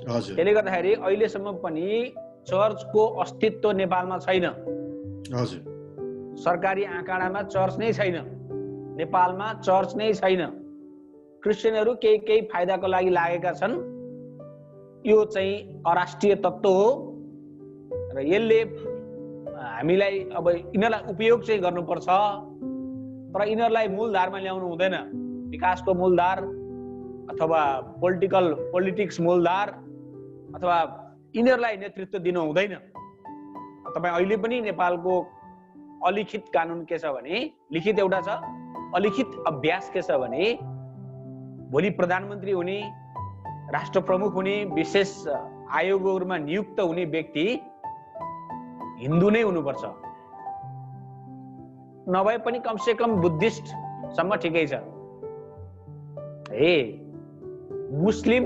हजुर त्यसले गर्दाखेरि अहिलेसम्म पनि चर्चको अस्तित्व नेपालमा छैन। हजुर सरकारी आँकडामा चर्च नै छैन, नेपालमा चर्च नै छैन। क्रिस्चियनहरू केही फाइदाको लागि लागेका छन्। यो चाहिँ अराष्ट्रिय तत्त्व हो र यसले हामीलाई अब यिनीहरूलाई उपयोग चाहिँ गर्नुपर्छ, तर यिनीहरूलाई मूलधारमा ल्याउनु हुँदैन। विकासको मूलधार अथवा पोलिटिक्स मूलधार अथवा यिनीहरूलाई नेतृत्व दिनु हुँदैन। तपाईँ अहिले पनि नेपालको अलिखित कानुन के छ भने, लिखित एउटा छ, अलिखित अभ्यास के छ भने भोलि प्रधानमन्त्री हुने, राष्ट्र प्रमुख हुने, विशेष आयोगहरूमा नियुक्त हुने व्यक्ति हिन्दू नै हुनुपर्छ, नभए पनि कमसे कम बुद्धिस्ट सम्म ठिकै छ। मुस्लिम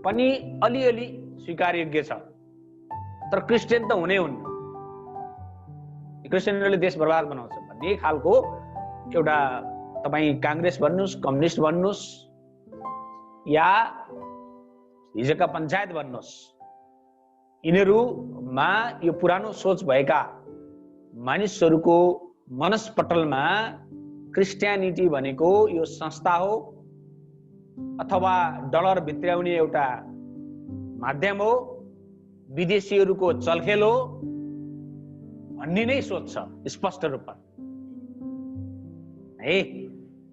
पनि अलिअलि स्वीकार्योग्य छ, तर क्रिस्चियन त हुनै हुन्न। क्रिस्चियनहरूले देश बर्बाद बनाउँछ भन्ने खालको एउटा, तपाईँ काङ्ग्रेस भन्नुहोस्, कम्युनिस्ट भन्नुहोस् या हिजोका पञ्चायत भन्नुहोस्, यिनीहरूमा यो पुरानो सोच भएका मानिसहरूको मनस्पटलमा क्रिस्टियानिटी भनेको यो संस्था हो अथवा डलर भित्र्याउने एउटा माध्यम हो, विदेशीहरूको चलखेल हो भन्ने नै सोच छ स्पष्ट रूपमा।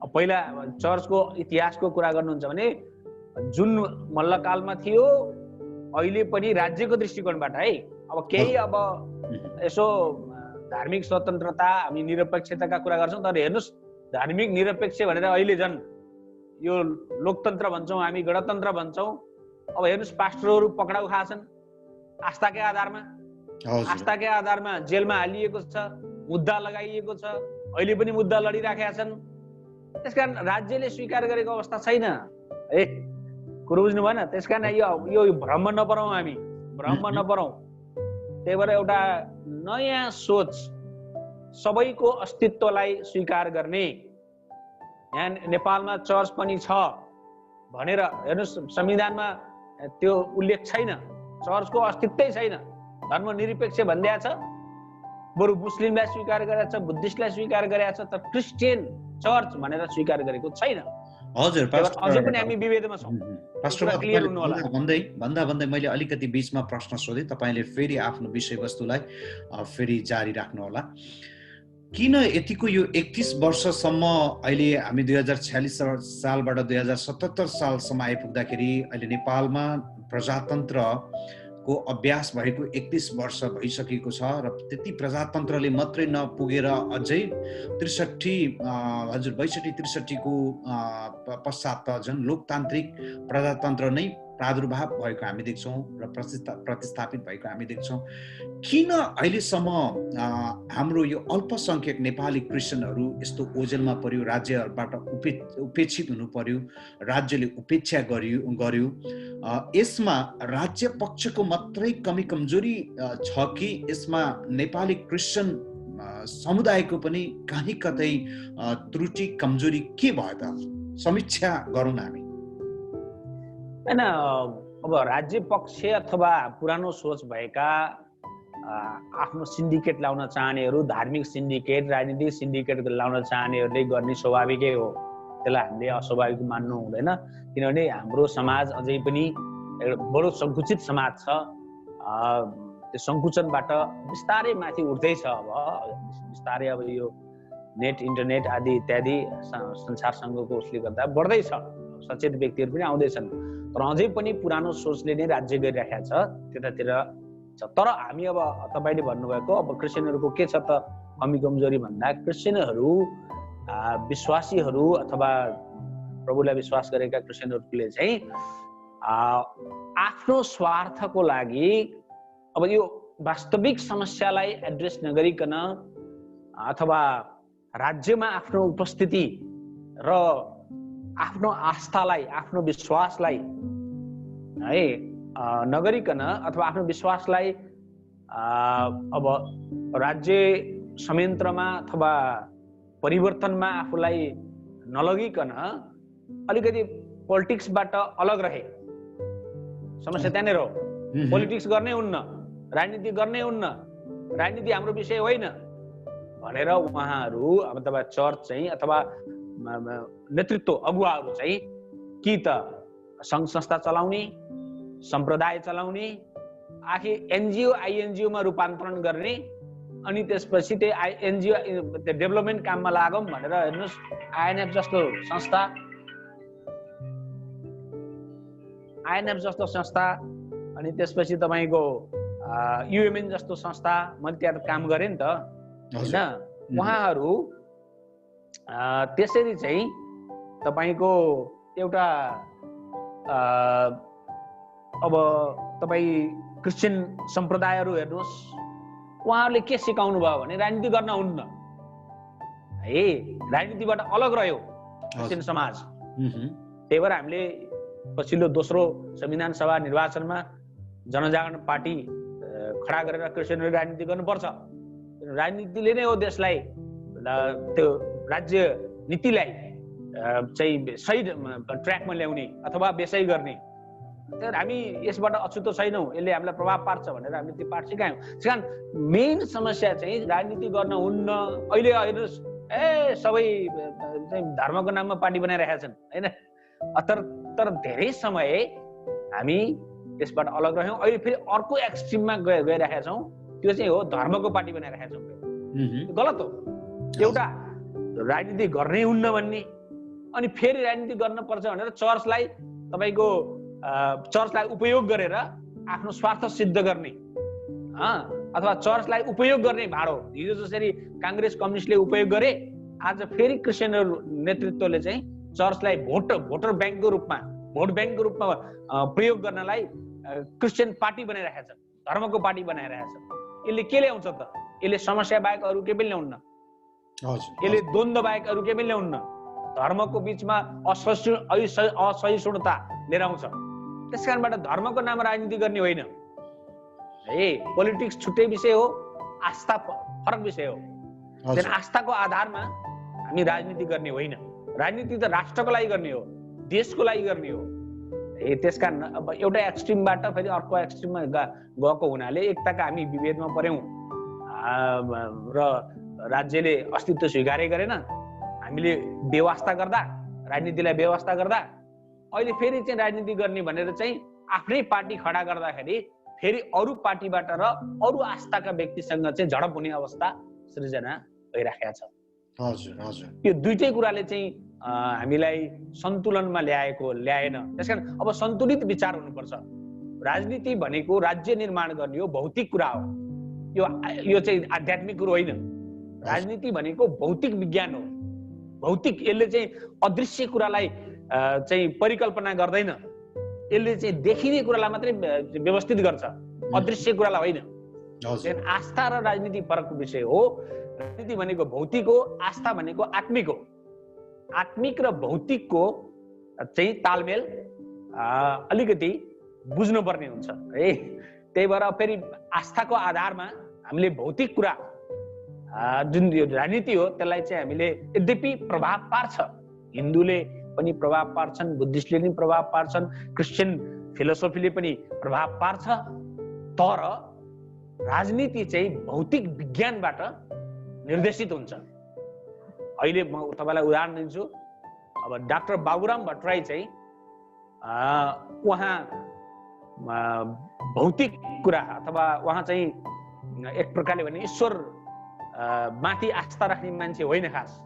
पहिला चर्चको इतिहासको कुरा गर्नुहुन्छ भने जुन मल्लकालमा थियो, अहिले पनि राज्यको दृष्टिकोणबाट है, अब केही अब यसो धार्मिक स्वतन्त्रता, हामी निरपेक्षताका कुरा गर्छौँ, तर हेर्नुहोस् धार्मिक निरपेक्ष भनेर अहिले झन् यो लोकतन्त्र भन्छौँ, हामी गणतन्त्र भन्छौँ। अब हेर्नुहोस् पास्टरहरू पक्राउ खाछन् आस्थाकै आधारमा जेलमा हालिएको छ, मुद्दा लगाइएको छ, अहिले पनि मुद्दा लडिराखेका छन्। त्यसकारण राज्यले स्वीकार गरेको अवस्था छैन। कुरो बुझ्नु भएन? त्यसकारण यो भ्रममा नपरौँ, हामी भ्रममा नपरौँ। त्यही भएर एउटा नयाँ सोच, सबैको अस्तित्वलाई स्वीकार गर्ने, यहाँ नेपालमा चर्च पनि छ भनेर हेर्नुहोस्, संविधानमा त्यो उल्लेख छैन, चर्चको अस्तित्वै छैन, धर्मनिरपेक्ष भनिदिएको छ। बरु मुस्लिमलाई स्वीकार गरेको छ, बुद्धिस्टलाई स्वीकार गरेको छ, तर क्रिस्चियन चर्च भनेर स्वीकार गरेको छैन। हजुर अझै पनि हामी विभेदमा छौँ। भन्दै मैले अलिकति बीचमा प्रश्न सोधेँ, तपाईँले फेरि आफ्नो विषयवस्तुलाई फेरि जारी राख्नुहोला। किन यतिको यो 31 वर्षसम्म, अहिले हामी 2046 सालबाट 2077 सालसम्म आइपुग्दाखेरि अहिले नेपालमा प्रजातन्त्रको अभ्यास भएको 31 वर्ष भइसकेको छ र त्यति प्रजातन्त्रले मात्रै नपुगेर अझै 62-63 को पश्चात त झन् लोकतान्त्रिक प्रजातन्त्र नै प्रादुर्भाव भएको हामी देख्छौँ र प्रतिस्थापित भएको हामी देख्छौँ। किन अहिलेसम्म हाम्रो यो अल्पसङ्ख्यक नेपाली क्रिस्चियनहरू यस्तो ओझेलमा पर्यो, राज्यबाट उपेक्षित हुनु पर्यो, राज्यले उपेक्षा गर्यो? यसमा राज्य पक्षको मात्रै कमी कमजोरी छ कि यसमा नेपाली क्रिस्चियन समुदायको पनि कहीँ कतै त्रुटि कमजोरी के भयो त? समीक्षा गरौँ न हामी। हैन, अब राज्य पक्ष अथवा पुरानो सोच भएका आफ्नो सिन्डिकेट लाउन चाहनेहरू, धार्मिक सिन्डिकेट, राजनीतिक सिन्डिकेट लाउन चाहनेहरूले गर्ने स्वाभाविकै हो। त्यसलाई हामीले अस्वाभाविक मान्नु हुँदैन, किनभने हाम्रो समाज अझै पनि बडो सङ्कुचित समाज छ। त्यो सङ्कुचनबाट बिस्तारै माथि उठ्दैछ। अब बिस्तारै अब यो नेट, इन्टरनेट आदि इत्यादि संसारसँगको उसले गर्दा बढ्दैछ, सचेत व्यक्तिहरू पनि आउँदैछन्, तर अझै पनि पुरानो सोचले नै राज्य गरिराखेको छ, त्यतातिर छ। तर हामी अब तपाईँले भन्नुभएको अब क्रिस्चियनहरूको के छ त कमी कमजोरी भन्दा, क्रिस्चियनहरू विश्वासीहरू अथवा प्रभुलाई विश्वास गरेका क्रिस्चियनहरूले चाहिँ आफ्नो स्वार्थको लागि अब यो वास्तविक समस्यालाई एड्रेस नगरिकन अथवा राज्यमा आफ्नो उपस्थिति र आफ्नो आस्थालाई, आफ्नो विश्वासलाई है नगरिकन अथवा आफ्नो विश्वासलाई अब राज्य संयन्त्रमा अथवा परिवर्तनमा आफूलाई नलगिकन अलिकति पोलिटिक्सबाट अलग रहे। समस्या त्यहाँनिर हो। पोलिटिक्स गर्ने हुन्न, राजनीति गर्ने हुन्न, राजनीति हाम्रो विषय होइन भनेर उहाँहरू अथवा चर्च चाहिँ अथवा नेतृत्व अगुवाहरू चाहिँ कि त सङ्घ संस्था चलाउने, सम्प्रदाय चलाउने, आखिर एनजिओ आइएनजिओमा रूपान्तरण गर्ने, अनि त्यसपछि त्यो एनजिओ डेभलपमेन्ट काममा लागौँ भनेर हेर्नुहोस् आइएनएफ जस्तो संस्था अनि त्यसपछि तपाईँको युएमएन जस्तो संस्था मैले त्यहाँ काम गरेँ नि त होइन। उहाँहरू त्यसरी चाहिँ तपाईँको एउटा अब तपाईँ क्रिस्चियन सम्प्रदायहरू हेर्नुहोस्, उहाँहरूले के सिकाउनु भयो भने राजनीति गर्न हुन्न है, राजनीतिबाट अलग रह्यो क्रिस्चियन समाज। त्यही भएर हामीले पछिल्लो दोस्रो संविधान सभा निर्वाचनमा जनजागरण पार्टी खडा गरेर क्रिस्चियनहरूले राजनीति गर्नुपर्छ, राजनीतिले नै हो देशलाई त्यो राज्य नीतिलाई चाहिँ सही ट्र्याकमा ल्याउने अथवा बेसै गर्ने। हामी यसबाट अछुतो छैनौँ, यसले हामीलाई प्रभाव पार्छ भनेर हामीले त्यो पाठ सिकायौँ। कारण मेन समस्या चाहिँ राजनीति गर्न हुन्न। अहिले हेर्नुहोस् सबै धर्मको नाममा पार्टी बनाइरहेका छन् होइन। तर धेरै समय हामी त्यसबाट अलग रह्यौँ। अहिले फेरि अर्को एक्सट्रिममा गइरहेका छौँ, त्यो चाहिँ हो धर्मको पार्टी बनाइरहेका छौँ। गलत हो। एउटा राजनीति गर्नै हुन्न भन्ने, अनि फेरि राजनीति गर्नुपर्छ भनेर चर्चलाई उपयोग गरेर आफ्नो स्वार्थ सिद्ध गर्ने अथवा चर्चलाई उपयोग गर्ने भाडो हिजो जसरी काङ्ग्रेस कम्युनिस्टले उपयोग गरे, आज फेरि क्रिस्चियनहरू नेतृत्वले चाहिँ चर्चलाई भोट ब्याङ्कको रूपमा प्रयोग गर्नलाई क्रिस्चियन पार्टी बनाइरहेका छन्, धर्मको पार्टी बनाइरहेका छन्। यसले के ल्याउँछ त? यसले समस्या बाहेक अरू के पनि ल्याउन्न, यसले द्वन्द्व बाहेक अरू के पनि ल्याउन्न, धर्मको बिचमा असहिष्णुता लिएर आउँछ। त्यस कारणबाट धर्मको नाम राजनीति गर्ने होइन है। पोलिटिक्स छुट्टै विषय हो, आस्था फरक विषय हो। आस्थाको आधारमा हामी राजनीति गर्ने होइन। राजनीति त राष्ट्रको लागि गर्ने हो, देशको लागि गर्ने हो। त्यस कारण अब एउटा एक्सट्रिमबाट फेरि अर्को एक्सट्रिममा गएको हुनाले एकताका हामी विभेदमा पर्यौँ र राज्यले अस्तित्व स्वीकारै गरेन। हामीले व्यवस्था गर्दा, राजनीतिलाई व्यवस्था गर्दा अहिले फेरि चाहिँ राजनीति गर्ने भनेर चाहिँ आफ्नै पार्टी खडा गर्दाखेरि फेरि अरू पार्टीबाट र अरू आस्थाका व्यक्तिसँग चाहिँ झडप हुने अवस्था सृजना भइराखेको छ। यो दुईटै कुराले चाहिँ हामीलाई सन्तुलनमा ल्याएन। त्यसकारण अब सन्तुलित विचार हुनुपर्छ। राजनीति भनेको राज्य निर्माण गर्ने हो, भौतिक कुरा हो। यो चाहिँ आध्यात्मिक कुरो होइन। राजनीति भनेको भौतिक विज्ञान हो। भौतिक, यसले चाहिँ अदृश्य कुरालाई चाहिँ परिकल्पना गर्दैन, यसले चाहिँ देखिने कुरालाई मात्रै व्यवस्थित गर्छ, अदृश्य कुरालाई होइन। आस्था र राजनीति फरक विषय हो। राजनीति भनेको भौतिक हो, आस्था भनेको आत्मिक हो। आत्मिक र भौतिकको चाहिँ तालमेल अलिकति बुझ्नुपर्ने हुन्छ है। त्यही भएर फेरि आस्थाको आधारमा हामीले भौतिक कुरा जुन यो राजनीति हो त्यसलाई चाहिँ हामीले यद्यपि प्रभाव पार्छ, हिन्दूले पनि प्रभाव पार्छन्, बुद्धिस्टले पनि प्रभाव पार्छन्, क्रिस्चियन फिलोसोफीले पनि प्रभाव पार्छ। तर राजनीति चाहिँ भौतिक विज्ञानबाट निर्देशित हुन्छ। अहिले म तपाईँलाई उदाहरण दिन्छु। अब डाक्टर बाबुराम भट्टराई चाहिँ उहाँ भौतिक कुरा अथवा उहाँ चाहिँ एक प्रकारले भने ईश्वर माथि आस्था राख्ने मान्छे होइन, खास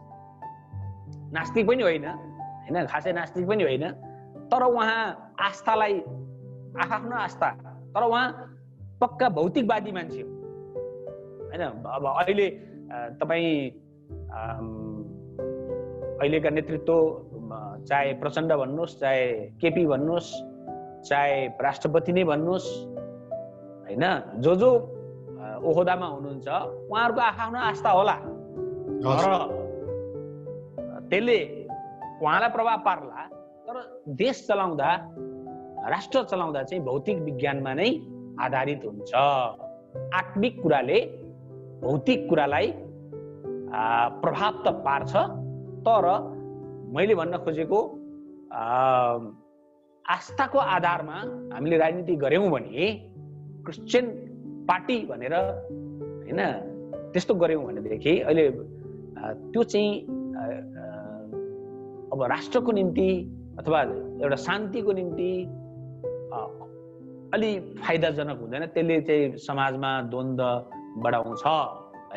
नास्तिक पनि होइन, खासै नास्तिक पनि होइन। तर उहाँ आस्थालाई आफ्नो आस्था, तर उहाँ पक्का भौतिकवादी मान्छे हो होइन। अब अहिले तपाईँ अहिलेका नेतृत्व चाहे प्रचण्ड भन्नुहोस्, चाहे केपी भन्नुहोस्, चाहे राष्ट्रपति नै भन्नुहोस् होइन, जो ओहदामा हुनुहुन्छ उहाँहरूको आफ्नो आस्था होला, तर त्यसले उहाँलाई प्रभाव पार्ला। तर देश चलाउँदा, राष्ट्र चलाउँदा चाहिँ भौतिक विज्ञानमा नै आधारित हुन्छ। आत्मिक कुराले भौतिक कुरालाई प्रभाव त पार्छ, तर मैले भन्न खोजेको आस्थाको आधारमा हामीले राजनीति गर्यौं भने क्रिस्चियन पार्टी भनेर हैन त्यस्तो गर्यौं भनेदेखि अहिले त्यो चाहिँ अब राष्ट्रको निम्ति अथवा एउटा शान्तिको निम्ति अलि फाइदाजनक हुँदैन। त्यसले चाहिँ समाजमा द्वन्द्व बढाउँछ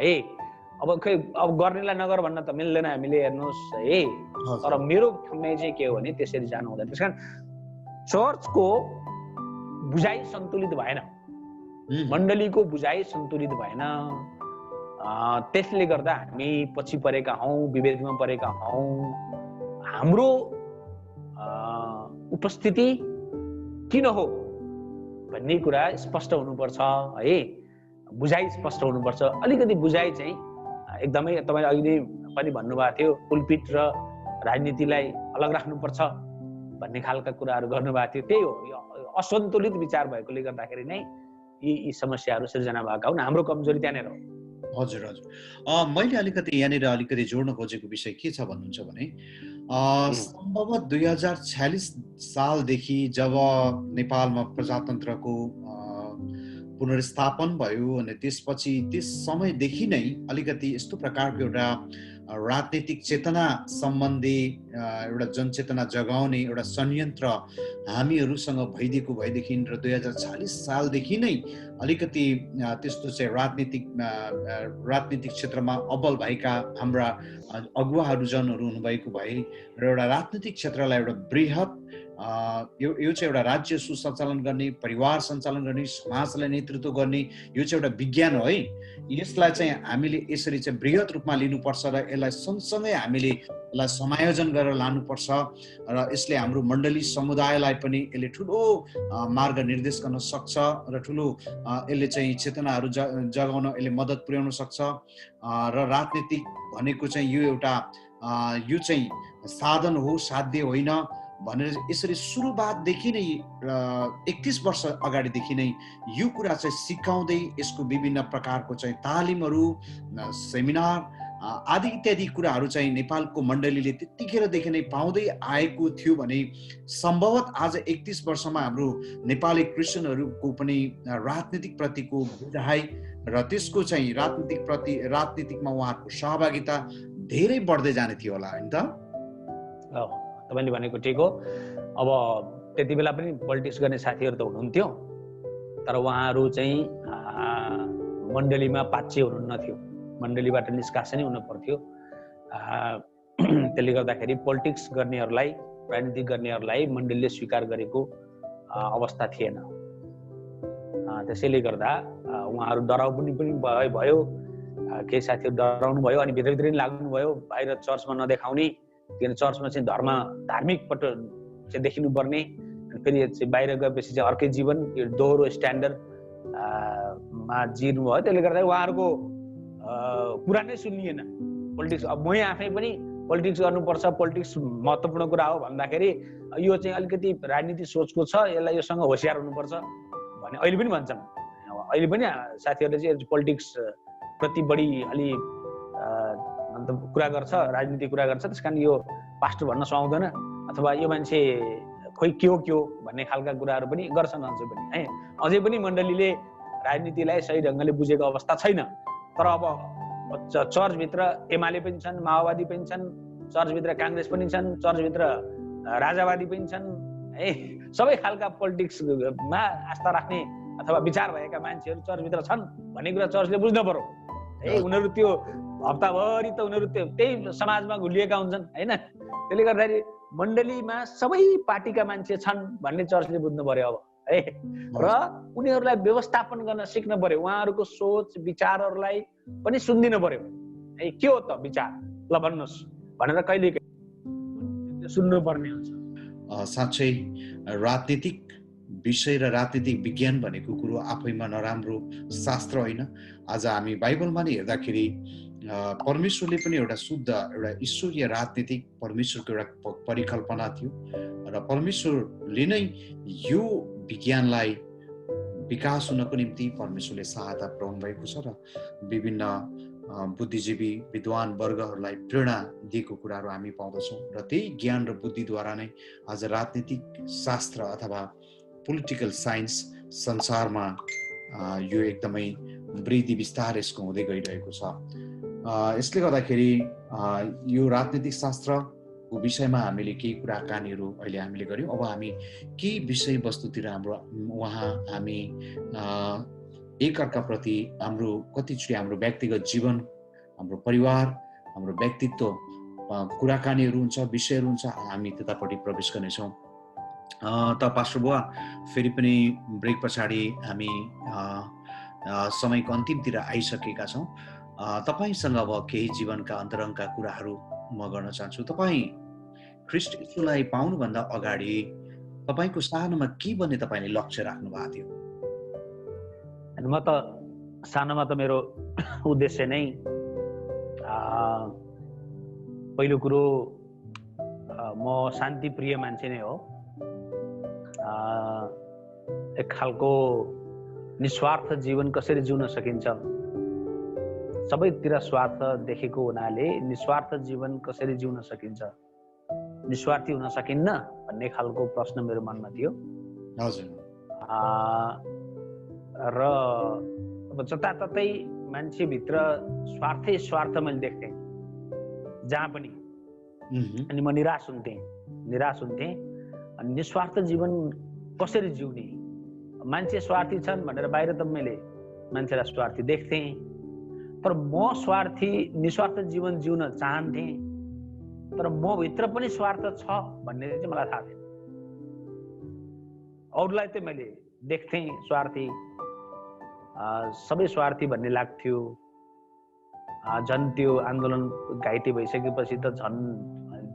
है। अब गर्नेलाई नगर भन्न त मिल्दैन हामीले, हेर्नुहोस् है। तर मेरो ठम्याइ चाहिँ के हो भने त्यसरी जानु हुँदैन। त्यसकारण चर्चको बुझाइ सन्तुलित भएन, मण्डलीको बुझाइ सन्तुलित भएन। त्यसले गर्दा हामी पछि परेका हौं, विभेदमा परेका हौं। हाम्रो उपस्थिति किन हो भन्ने कुरा स्पष्ट हुनुपर्छ है। बुझाइ स्पष्ट हुनुपर्छ। अलिकति बुझाइ चाहिँ एकदमै तपाईले अघि पनि भन्नुभएको थियो, पुलपिट र राजनीतिलाई अलग राख्नुपर्छ भन्ने खालका कुराहरू गर्नुभएको थियो। त्यही हो, असन्तुलित विचार भएकोले गर्दाखेरि नै यी समस्याहरू सिर्जना भएका हुन्। हाम्रो कमजोरी त्यहाँनिर हो। हजुर हजुर। मैले अलिकति जोड्न खोजेको विषय के छ भन्नुहुन्छ भने सम्भवतः 2046 सालदेखि जब नेपालमा प्रजातन्त्रको पुनर्स्थापन भयो अनि त्यसपछि त्यस समयदेखि नै अलिकति यस्तो प्रकारको एउटा राजनीतिक चेतना सम्बन्धी एउटा जनचेतना जगाउने एउटा संयन्त्र हामीहरूसँग भइदिएको भएदेखि र 2046 सालदेखि नै अलिकति त्यस्तो चाहिँ राजनीतिक क्षेत्रमा अब्बल भएका हाम्रा अगुवाहरू जनहरू हुनुभएको भए र एउटा राजनीतिक क्षेत्रलाई एउटा बृहत यो चाहिँ एउटा राज्य सुसञ्चालन गर्ने, परिवार सञ्चालन गर्ने, समाजलाई नेतृत्व गर्ने यो चाहिँ एउटा विज्ञान हो है। यसलाई चाहिँ हामीले यसरी चाहिँ बृहत रूपमा लिनुपर्छ र यसलाई सँगसँगै हामीले यसलाई समायोजन गरेर लानुपर्छ र यसले हाम्रो मण्डली समुदायलाई पनि यसले ठुलो मार्ग निर्देश गर्न सक्छ र ठुलो यसले चाहिँ चेतनाहरू जगाउन यसले मद्दत पुर्याउन सक्छ र राजनीतिक भनेको चाहिँ यो चाहिँ साधन हो, साध्य होइन भनेर यसरी सुरुवातदेखि नै 31 वर्ष अगाडिदेखि नै यो कुरा चाहिँ सिकाउँदै यसको विभिन्न प्रकारको चाहिँ तालिमहरू, सेमिनार आदि इत्यादि कुराहरू चाहिँ नेपालको मण्डलीले त्यतिखेरदेखि नै पाउँदै आएको थियो भने सम्भवतः आज 31 वर्षमा हाम्रो नेपाली क्रिस्चियनहरूको पनि राजनीतिक प्रतिको बुझाइ र त्यसको चाहिँ राजनीतिकमा उहाँहरूको सहभागिता धेरै बढ्दै जाने थियो होला हैन त? तपाईले भनेको ठिक हो। अब त्यति बेला पनि पोलिटिक्स गर्ने साथीहरू त हुनुहुन्थ्यो, तर उहाँहरू चाहिँ मण्डलीमा पाच्चे हुनुहुन्न थियो, मण्डलीबाट निष्कासनै हुनु पर्थ्यो। त्यसले गर्दाखेरि पोलिटिक्स गर्नेहरूलाई, राजनीति गर्नेहरूलाई मण्डलीले स्वीकार गरेको अवस्था थिएन। त्यसैले गर्दा उहाँहरू डराउ पनि भयो, केही साथीहरू डराउनु भयो अनि भित्रभित्रै लाग्नुभयो, बाहिर चर्चमा नदेखाउने, किन चर्चमा चाहिँ धार्मिकपट चाहिँ देखिनुपर्ने, फेरि बाहिर गएपछि चाहिँ अर्कै जीवन, यो दोहोरो स्ट्यान्डर्ड मा जिर्नु भयो। त्यसले गर्दा उहाँहरूको कुरा नै सुनिएन। पोलिटिक्स अब मै आफै पनि पोलिटिक्स गर्नुपर्छ, पोलिटिक्स महत्त्वपूर्ण कुरा हो भन्दाखेरि यो चाहिँ अलिकति राजनीति सोचको छ, यसलाई योसँग होसियार हुनुपर्छ भने अहिले पनि भन्छन्। अहिले पनि साथीहरूले चाहिँ पोलिटिक्स प्रति बढी अलि कुरा गर्छ, राजनीति कुरा गर्छ, त्यसकारण यो पास्टर भन्न सुहाउँदैन अथवा यो मान्छे खोइ के हो भन्ने खालका कुराहरू पनि गर्छन् अझै पनि है। अझै पनि मण्डलीले राजनीतिलाई सही ढङ्गले बुझेको अवस्था छैन। तर अब चर्चभित्र एमाले पनि छन्, माओवादी पनि छन्, चर्चभित्र काङ्ग्रेस पनि छन्, चर्चभित्र राजावादी पनि छन् है। सबै खालका पोलिटिक्समा आस्था राख्ने अथवा विचार भएका मान्छेहरू चर्चभित्र छन् भन्ने कुरा चर्चले बुझ्न पर्यो है। उनीहरू त्यो हप्ताभरि त उनीहरू त्यही समाजमा घुलिएका हुन्छन् हैन। त्यसले गर्दाखेरि मण्डलीमा सबै पार्टीका मान्छे छन् भन्ने चर्चले बुझ्नु पर्यो अब है। र उनीहरूलाई व्यवस्थापन गर्न सिक्न पर्यो, उहाँहरूको सोच विचारहरूलाई पनि सुनिदिनु पर्यो है। के हो त विचार, ल भन्नुहोस् भनेर कहिले सुन्नु पर्ने हुन्छ। साँच्चै राजनीतिक विषय र राजनीतिक विज्ञान भनेको कुरो आफैमा नराम्रो शास्त्र होइन। आज हामी बाइबलमा नै हेर्दाखेरि परमेश्वरले पनि एउटा शुद्ध एउटा ईश्वरीय राजनीतिक परमेश्वरको एउटा परिकल्पना थियो र परमेश्वरले नै यो विज्ञानलाई विकास हुनको निम्ति परमेश्वरले सहायता पुर्याउनु भएको छ र विभिन्न बुद्धिजीवी विद्वान वर्गहरूलाई प्रेरणा दिएको कुराहरू हामी पाउँदछौँ र त्यही ज्ञान र बुद्धिद्वारा नै आज राजनीतिक शास्त्र अथवा पोलिटिकल साइन्स संसारमा यो एकदमै वृद्धि विस्तार यसको हुँदै गइरहेको छ। यसले गर्दाखेरि यो राजनीतिक शास्त्रको विषयमा हामीले केही कुराकानीहरू अहिले हामीले गऱ्यौँ। अब हामी केही विषयवस्तुतिर हामी एकअर्काप्रति हाम्रो कतिचोटि हाम्रो व्यक्तिगत जीवन, हाम्रो परिवार, हाम्रो व्यक्तित्व कुराकानीहरू हुन्छ, विषयहरू हुन्छ, हामी त्यतापट्टि प्रवेश गर्नेछौँ। त पास्टर बुवा, फेरि पनि ब्रेक पछाडि हामी समयको अन्तिमतिर आइसकेका छौँ। तपाईँसँग अब केही जीवनका अन्तरङ्गका कुराहरू म गर्न चाहन्छु। तपाईँ ख्रीष्ट यीशुलाई पाउनुभन्दा अगाडि तपाईँको सानोमा के बन्ने तपाईँले लक्ष्य राख्नु भएको थियो? म त सानोमा त मेरो उद्देश्य नै पहिलो कुरो म शान्तिप्रिय मान्छे नै हो। एक खालको निस्वार्थ जीवन कसरी जिउन सकिन्छ, सबैतिर स्वार्थ देखेको हुनाले निस्वार्थ जीवन कसरी जिउन सकिन्छ, निस्वार्थी हुन सकिन्न भन्ने खालको प्रश्न मेरो मनमा थियो। हजुर। र अब जताततै मान्छेभित्र स्वार्थै स्वार्थ मैले देख्थेँ जहाँ पनि। अनि म निराश हुन्थेँ। अनि निस्वार्थ जीवन कसरी जिउने, मान्छे स्वार्थी छन् भनेर बाहिर त मैले मान्छेलाई स्वार्थी देख्थेँ, तर म निस्वार्थ जीवन जिउन चाहन्थेँ, तर म भित्र पनि स्वार्थ छ भन्ने चाहिँ मलाई थाहा थिएन। अरूलाई त मैले देख्थेँ स्वार्थी, सबै स्वार्थी भन्ने लाग्थ्यो। झन् त्यो आन्दोलन घाइते भइसकेपछि त झन्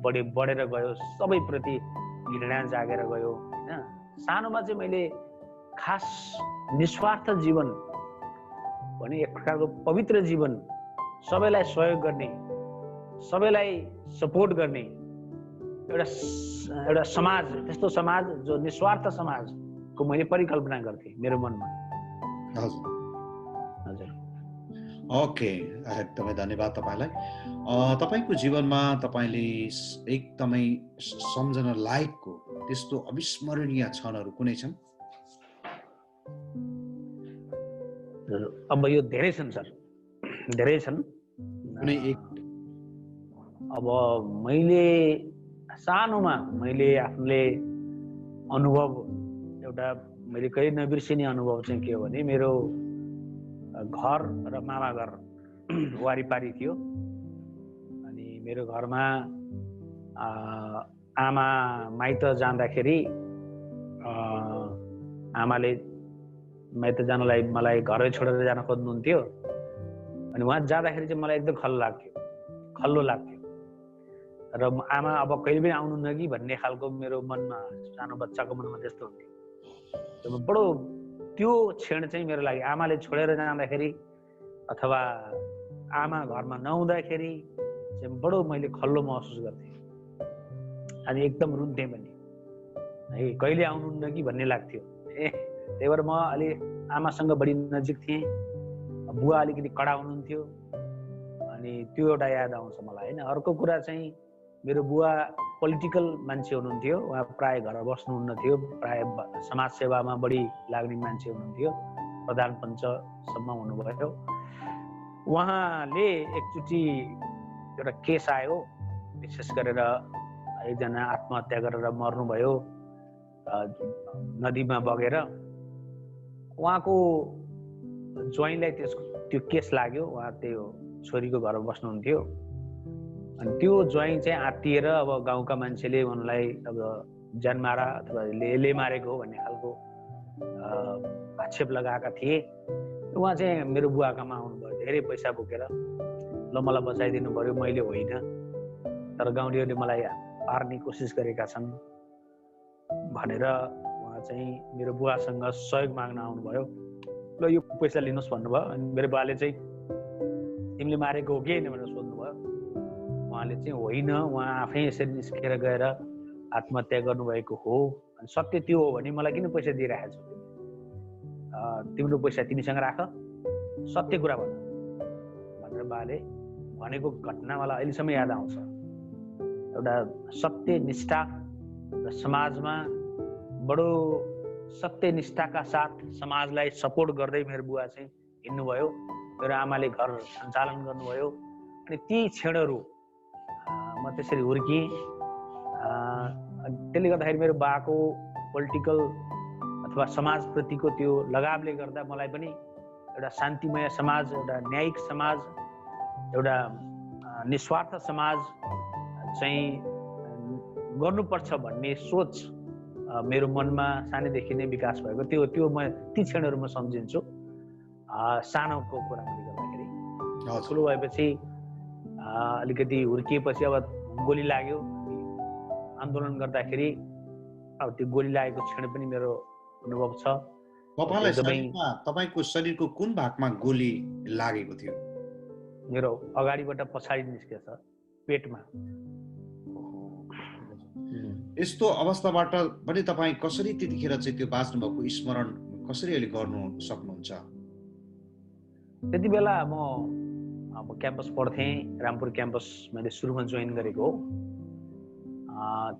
बढेर गयो, सबैप्रति घृणा जागेर गयो होइन। सानोमा चाहिँ मैले खास निस्वार्थ जीवन भने एक प्रकारको पवित्र जीवन, सबैलाई सहयोग गर्ने, सबैलाई सपोर्ट गर्ने एउटा समाज, त्यस्तो समाज जो निस्वार्थ समाजको मैले परिकल्पना गर्थेँ मेरो मनमा। हजुर। ओके, एकदमै धन्यवाद तपाईँलाई। तपाईँको जीवनमा तपाईँले एकदमै सम्झन लायकको त्यस्तो अविस्मरणीय क्षणहरू कुनै छन्? अब यो धेरै छन् सर, धेरै छन्। कुनै एक? अब मैले सानोमा आफूले अनुभव, एउटा मैले कहिले नबिर्सिने अनुभव चाहिँ के हो भने, मेरो घर र मामा घर वारिपारी थियो। अनि मेरो घरमा आमा माइत जाँदाखेरि आमाले माइत जानलाई मलाई घरै छोडेर जान खोज्नुहुन्थ्यो। अनि उहाँ जाँदाखेरि चाहिँ मलाई एकदम खल्लो लाग्थ्यो र आमा अब कहिले पनि आउनुहुन्न कि भन्ने खालको मेरो मनमा, सानो बच्चाको मनमा त्यस्तो हुन्थ्यो। बडो त्यो क्षण चाहिँ मेरो लागि, आमाले छोडेर जाँदाखेरि अथवा आमा घरमा नहुँदाखेरि चाहिँ बडो मैले खल्लो महसुस गर्थेँ। अनि एकदम रुन्थेँ पनि, है कहिले आउनुहुन्न कि भन्ने लाग्थ्यो। त्यही भएर म अलि आमासँग बढी नजिक थिएँ। बुवा अलिकति कडा हुनुहुन्थ्यो, अनि त्यो एउटा याद आउँछ मलाई होइन। अर्को कुरा चाहिँ मेरो बुवा पोलिटिकल मान्छे हुनुहुन्थ्यो, उहाँ प्राय घर बस्नुहुन्न थियो, प्राय समाजसेवामा बढी लाग्ने मान्छे हुनुहुन्थ्यो, प्रधान पञ्चसम्म हुनुभयो। उहाँले एकचोटि एउटा केस आयो, विशेष गरेर एकजना आत्महत्या गरेर मर्नुभयो नदीमा बगेर। उहाँको ज्वाइँलाई त्यो केस लाग्यो, उहाँ त्यो छोरीको घरमा बस्नुहुन्थ्यो। अनि त्यो ज्वाइँ चाहिँ आत्तिएर अब गाउँका मान्छेले उनलाई अब ज्यान मारा अथवा ले मारेको हो भन्ने खालको आक्षेप लगाएका थिए। उहाँ चाहिँ मेरो बुवाकामा आउनुभयो, धेरै पैसा बोकेर, ल मलाई बचाइदिनु पर्यो, मैले होइन, तर गाउँलेहरूले मलाई पार्ने कोसिस गरेका छन् भनेर उहाँ चाहिँ मेरो बुवासँग सहयोग माग्न आउनुभयो। ल यो पैसा लिनुहोस् भन्नुभयो। अनि मेरो बुवाले चाहिँ तिमीले मारेको हो कि होइन भनेर सोध्नुभयो। उहाँले चाहिँ होइन, उहाँ आफै यसरी निस्केर गएर आत्महत्या गर्नुभएको हो, अनि सत्य त्यो हो भने मलाई किन पैसा दिइरहेको छौ, तिम्रो पैसा तिमीसँग राख, सत्य कुरा भन भनेर बाले भनेको घटना मलाई अहिलेसम्म याद आउँछ। एउटा सत्य निष्ठा र समाजमा बडो सत्य निष्ठाका साथ समाजलाई सपोर्ट गर्दै मेरो बुवा चाहिँ हिँड्नुभयो। मेरो आमाले घर सञ्चालन गर्नुभयो। अनि ती क्षणहरू म त्यसरी हुर्किएँ। त्यसले गर्दाखेरि मेरो बाको पोलिटिकल अथवा समाजप्रतिको त्यो लगावले गर्दा मलाई पनि एउटा शान्तिमय समाज, एउटा न्यायिक समाज, एउटा निस्वार्थ समाज चाहिँ गर्नुपर्छ भन्ने सोच मेरो मनमा सानैदेखि नै विकास भएको। त्यो म ती क्षणहरू म सम्झिन्छु। सानोको कुरा मैले गर्दाखेरि ठुलो भएपछि अलिकति हुर्किएपछि अब गोली लाग्यो। आन्दोलन गर्दाखेरि अब त्यो गोली लागेको क्षण पनि मेरो अनुभव छ। तपाईको शरीरको कुन भागमा गोली लागेको थियो? मेरो अगाडिबाट पछाडि निस्केछ, पेटमा। यस्तो अवस्थाबाट पनि तपाईँ कसरी त्यतिखेर चाहिँ त्यो बाँच्नु भएको स्मरण कसरी अहिले गर्नु सक्नुहुन्छ? त्यति बेला म क्याम्पस पढ्थेँ, रामपुर क्याम्पस मैले सुरुमा जोइन गरेको हो।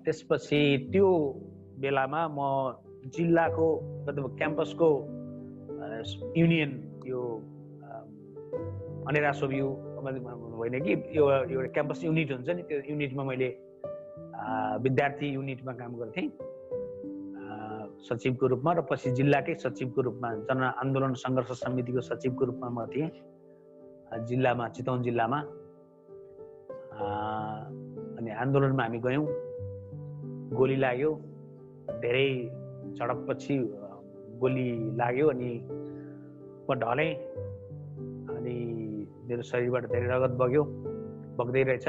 त्यसपछि त्यो बेलामा म जिल्लाको मतलब क्याम्पसको युनियन, यो अनेरा सोभियु होइन कि यो एउटा क्याम्पस युनिट हुन्छ नि, त्यो युनिटमा मैले विद्यार्थी युनिटमा काम गर्थेँ सचिवको रूपमा, र पछि जिल्लाकै सचिवको रूपमा, जन आन्दोलन सङ्घर्ष समितिको सचिवको रूपमा म थिएँ जिल्लामा, चितवन जिल्लामा। अनि आन्दोलनमा हामी गयौँ, गोली लाग्यो, धेरै झडपपछि गोली लाग्यो अनि म ढलेँ। अनि मेरो शरीरबाट धेरै रगत बग्दै रहेछ।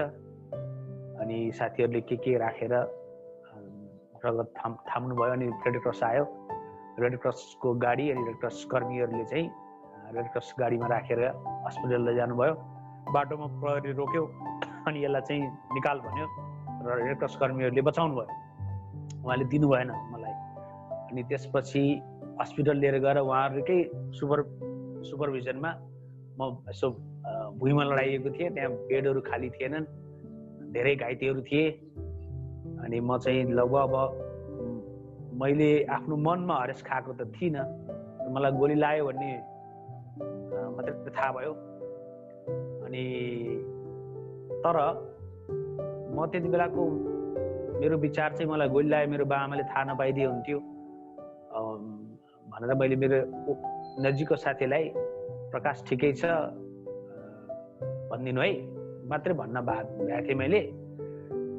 अनि साथीहरूले के राखेर रगत थाम्नु भयो। अनि रेड क्रस आयो, रेड क्रसको गाडी, अनि रेड क्रस कर्मीहरूले चाहिँ रेड क्रस गाडीमा राखेर हस्पिटल लैजानुभयो। बाटोमा प्रहरी रोक्यो अनि यसलाई चाहिँ निकाल भन्यो र रेड क्रस कर्मीहरूले बचाउनु भयो, उहाँले दिनु भएन मलाई। अनि त्यसपछि हस्पिटल लिएर गएर उहाँहरूकै सुपरभिजनमा म यसो भुइँमा लडाइएको थिएँ। त्यहाँ बेडहरू खाली थिएनन्, धेरै घाइतेहरू थिए। अनि म चाहिँ लगभग अब मैले आफ्नो मनमा हरेस खाएको त थिइनँ, मलाई गोली लाग्यो भन्ने मात्रै थाहा भयो। अनि तर म त्यति बेलाको मेरो विचार चाहिँ मलाई गोली लाग्यो मेरो बाआमाले थाहा नपाइदिए हुन्थ्यो भनेर मैले मेरो नजिकको साथीलाई प्रकाश ठिकै छ भनिदिनु है मात्रै भन्न भएको थिएँ मैले।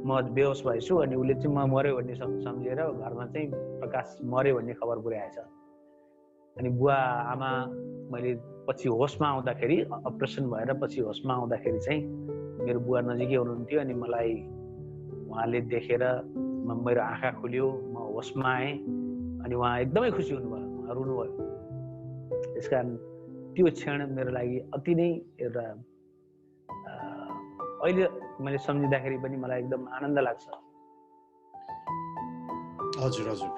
म बेहोस भएछु अनि उसले चाहिँ म मर्यो भन्ने सम्झेर घरमा चाहिँ प्रकाश मर्यो भन्ने खबर पुर्याएछ। अनि बुवा आमा मैले पछि होसमा आउँदाखेरि, अपरेसन भएर पछि होसमा आउँदाखेरि चाहिँ मेरो बुवा नजिकै हुनुहुन्थ्यो। अनि मलाई उहाँले देखेर मेरो आँखा खुल्यो, म होसमा आएँ। अनि उहाँ एकदमै खुसी हुनुभयो, उहाँ रुनुभयो। त्यस कारण त्यो क्षण मेरो लागि अति नै एउटा अहिले मैले सम्झिँदाखेरि पनि मलाई एकदम आनन्द लाग्छ। हजुर हजुर,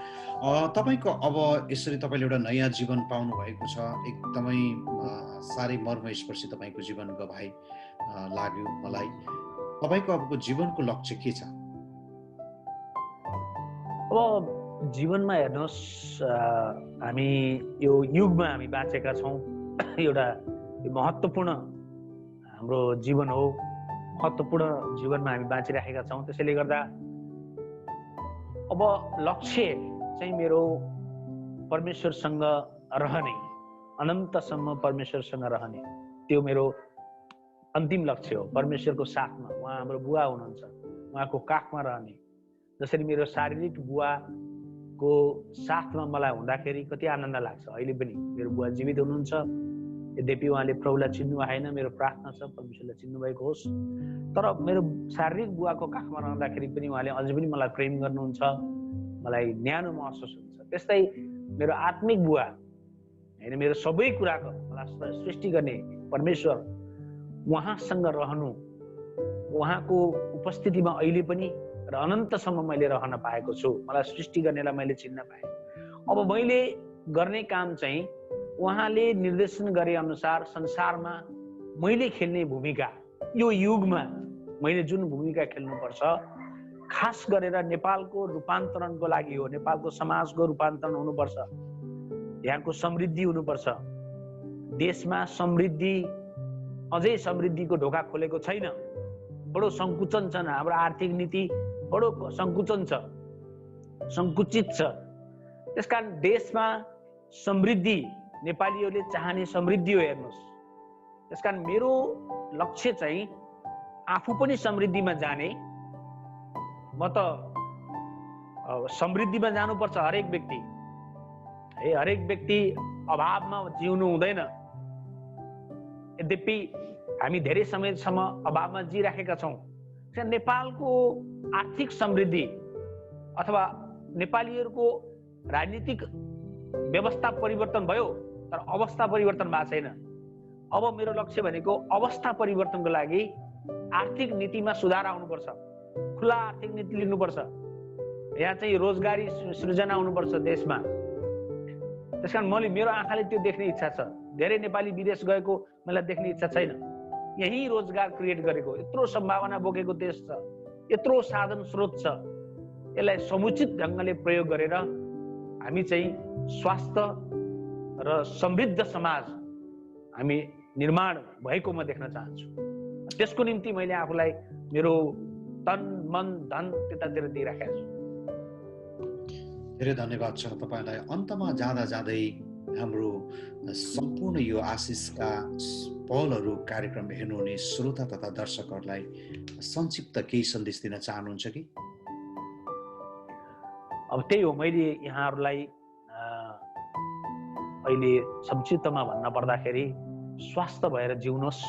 तपाईँको अब यसरी तपाईँले एउटा नयाँ जीवन पाउनु भएको छ, एकदमै साह्रै मर्मस्पर्शी तपाईँको जीवन गवाई लाग्यो मलाई। तपाईँको अबको जीवनको लक्ष्य के छ? अब जीवनमा हेर्नुहोस्, हामी यो युगमा हामी बाँचेका छौँ, एउटा महत्त्वपूर्ण हाम्रो जीवन हो, महत्त्वपूर्ण जीवनमा हामी बाँचिराखेका छौँ। त्यसैले गर्दा अब लक्ष्य चाहिँ मेरो परमेश्वरसँग रहने, अनन्तसम्म परमेश्वरसँग रहने, त्यो मेरो अन्तिम लक्ष्य हो। परमेश्वरको साथमा, उहाँ हाम्रो बुवा हुनुहुन्छ, उहाँको काखमा रहने। जसरी मेरो शारीरिक बुवाको साथमा मलाई हुँदाखेरि कति आनन्द लाग्छ। अहिले पनि मेरो बुवा जीवित हुनुहुन्छ, यद्यपि उहाँले प्रभुलाई चिन्नु भएन, मेरो प्रार्थना छ परमेश्वरलाई चिन्नु भएको होस्। तर मेरो शारीरिक बुवाको काखमा रहँदाखेरि पनि उहाँले अझै पनि मलाई प्रेम गर्नुहुन्छ, मलाई न्यानो महसुस हुन्छ। त्यस्तै मेरो आत्मिक बुवा होइन, मेरो सबै कुराको मलाई सृष्टि गर्ने परमेश्वर, उहाँसँग रहनु, उहाँको उपस्थितिमा अहिले पनि र अनन्तसम्म मैले रहन पाएको छु। मलाई सृष्टि गर्नेलाई मैले चिन्न पाएँ। अब मैले गर्ने काम चाहिँ उहाँले निर्देशन गरे अनुसार संसारमा मैले खेल्ने भूमिका, यो युगमा मैले जुन भूमिका खेल्नुपर्छ, खास गरेर नेपालको रूपान्तरणको लागि हो। नेपालको समाजको रूपान्तरण हुनुपर्छ, यहाँको समृद्धि हुनुपर्छ। देशमा समृद्धि, अझै समृद्धिको ढोका खोलेको छैन, बडो सङ्कुचन छ। हाम्रो आर्थिक नीति बडो सङ्कुचन छ, सङ्कुचित छ। त्यसकारण देशमा समृद्धि, नेपालीहरूले चाहने समृद्धि हो। हेर्नुहोस्, त्यसकारण मेरो लक्ष्य चाहिँ आफू पनि समृद्धिमा जाने। म त समृद्धिमा जानुपर्छ हरेक व्यक्ति, हरेक व्यक्ति अभावमा जिउनु हुँदैन। यद्यपि हामी धेरै समयसम्म अभावमा जिराखेका छौँ। नेपालको आर्थिक समृद्धि अथवा नेपालीहरूको राजनीतिक व्यवस्था परिवर्तन भयो, तर अवस्था परिवर्तन भएको छैन। अब मेरो लक्ष्य भनेको अवस्था परिवर्तनको लागि आर्थिक नीतिमा सुधार आउनुपर्छ, खुला आर्थिक नीति लिनुपर्छ। यहाँ चाहिँ रोजगारी सृजना हुनुपर्छ देशमा। त्यसकारण मैले, मेरो आँखाले त्यो देख्ने इच्छा छ। धेरै नेपाली विदेश गएको मलाई देख्ने इच्छा छैन। यही रोजगार क्रिएट गरेको, यत्रो सम्भावना बोकेको देश छ, यत्रो साधन स्रोत छ, यसलाई समुचित ढङ्गले प्रयोग गरेर हामी चाहिँ स्वास्थ्य र समृद्ध समाज हामी निर्माण भएको म देख्न चाहन्छु। त्यसको निम्ति मैले आफूलाई मेरो तन मन धन त्यतातिर दिइराखेको छु। धेरै धन्यवाद छ तपाईँलाई। अन्तमा जाँदा जाँदै हाम्रो सम्पूर्ण यो आशिषका पलहरू कार्यक्रम हेर्नुहुने श्रोता तथा दर्शकहरूलाई संक्षिप्त केही सन्देश दिन चाहनुहुन्छ कि? अब त्यही हो, मैले यहाँहरूलाई अहिले संक्षिप्तमा भन्न पर्दाखेरि स्वस्थ भएर जिउनुहोस्।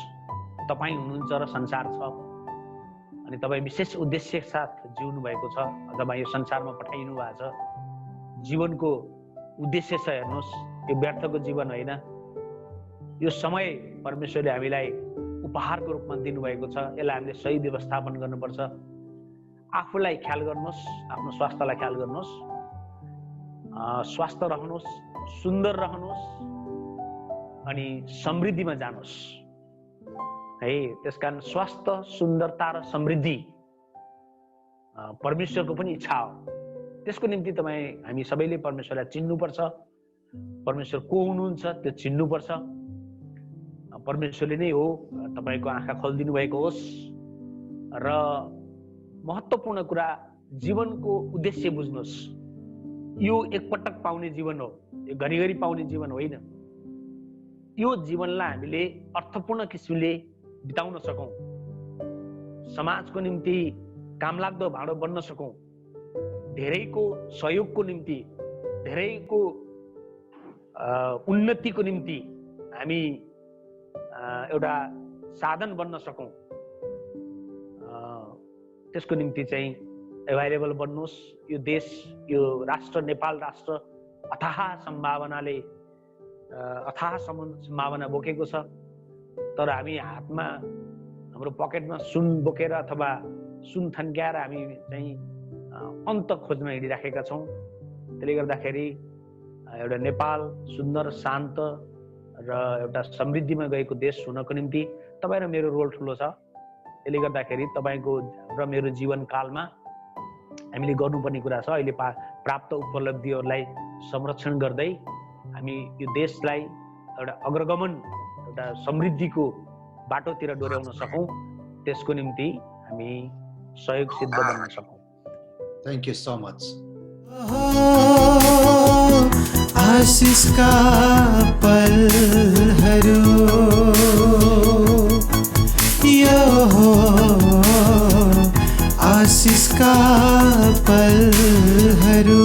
तपाईँ हुनुहुन्छ र संसार छ, अनि तपाईँ विशेष उद्देश्य साथ जिउनु भएको छ अथवा यो संसारमा पठाइनु भएको छ। जीवनको उद्देश्य छ, हेर्नुहोस्, यो व्यर्थको जीवन होइन। यो समय परमेश्वरले हामीलाई उपहारको रूपमा दिनुभएको छ, यसलाई हामीले सही व्यवस्थापन गर्नुपर्छ। आफूलाई ख्याल गर्नुहोस्, आफ्नो स्वास्थ्यलाई ख्याल गर्नुहोस्, स्वस्थ रहनुहोस्, सुन्दर रहनुहोस् अनि समृद्धिमा जानुहोस् है। त्यसकारण स्वास्थ्य, सुन्दरता र समृद्धि परमेश्वरको पनि इच्छा हो। त्यसको निम्ति हामी सबैले परमेश्वरलाई चिन्नुपर्छ। परमेश्वर को हुनुहुन्छ त्यो चिन्नुपर्छ। परमेश्वरले नै हो तपाईँको आँखा खोलिदिनु भएको होस्। र महत्त्वपूर्ण कुरा, जीवनको उद्देश्य बुझ्नुहोस्। यो एकपटक पाउने जीवन हो, यो घरिघरि पाउने जीवन होइन। यो जीवनलाई हामीले अर्थपूर्ण किसिमले बिताउन सकौँ, समाजको निम्ति कामलाग्दो भाँडो बन्न सकौँ, धेरैको सहयोगको निम्ति, धेरैको उन्नतिको निम्ति हामी एउटा साधन बन्न सकौँ। त्यसको निम्ति चाहिँ एभाइलेबल बन्नुहोस्। यो देश, यो राष्ट्र, नेपाल राष्ट्र अथाह सम्भावनाले, अथाह सम्भावना बोकेको छ। तर हामी हातमा, हाम्रो पकेटमा सुन बोकेर अथवा सुन थन्क्याएर हामी चाहिँ अन्त खोज्न हिँडिराखेका छौँ। त्यसले गर्दाखेरि एउटा नेपाल सुन्दर, शान्त र एउटा समृद्धिमा गएको देश हुनको निम्ति तपाईँ र मेरो रोल ठुलो छ। त्यसले गर्दाखेरि तपाईँको र मेरो जीवनकालमा हामीले गर्नुपर्ने कुरा छ। अहिले प्राप्त उपलब्धिहरूलाई संरक्षण गर्दै हामी यो देशलाई एउटा अग्रगमन, एउटा समृद्धिको बाटोतिर डोर्याउन सकौँ। त्यसको निम्ति हामी सहयोग सिद्ध बन्न सकौँ। Thank you so much. आशिषका पलहरू यो हो, आशिषका पलहरू।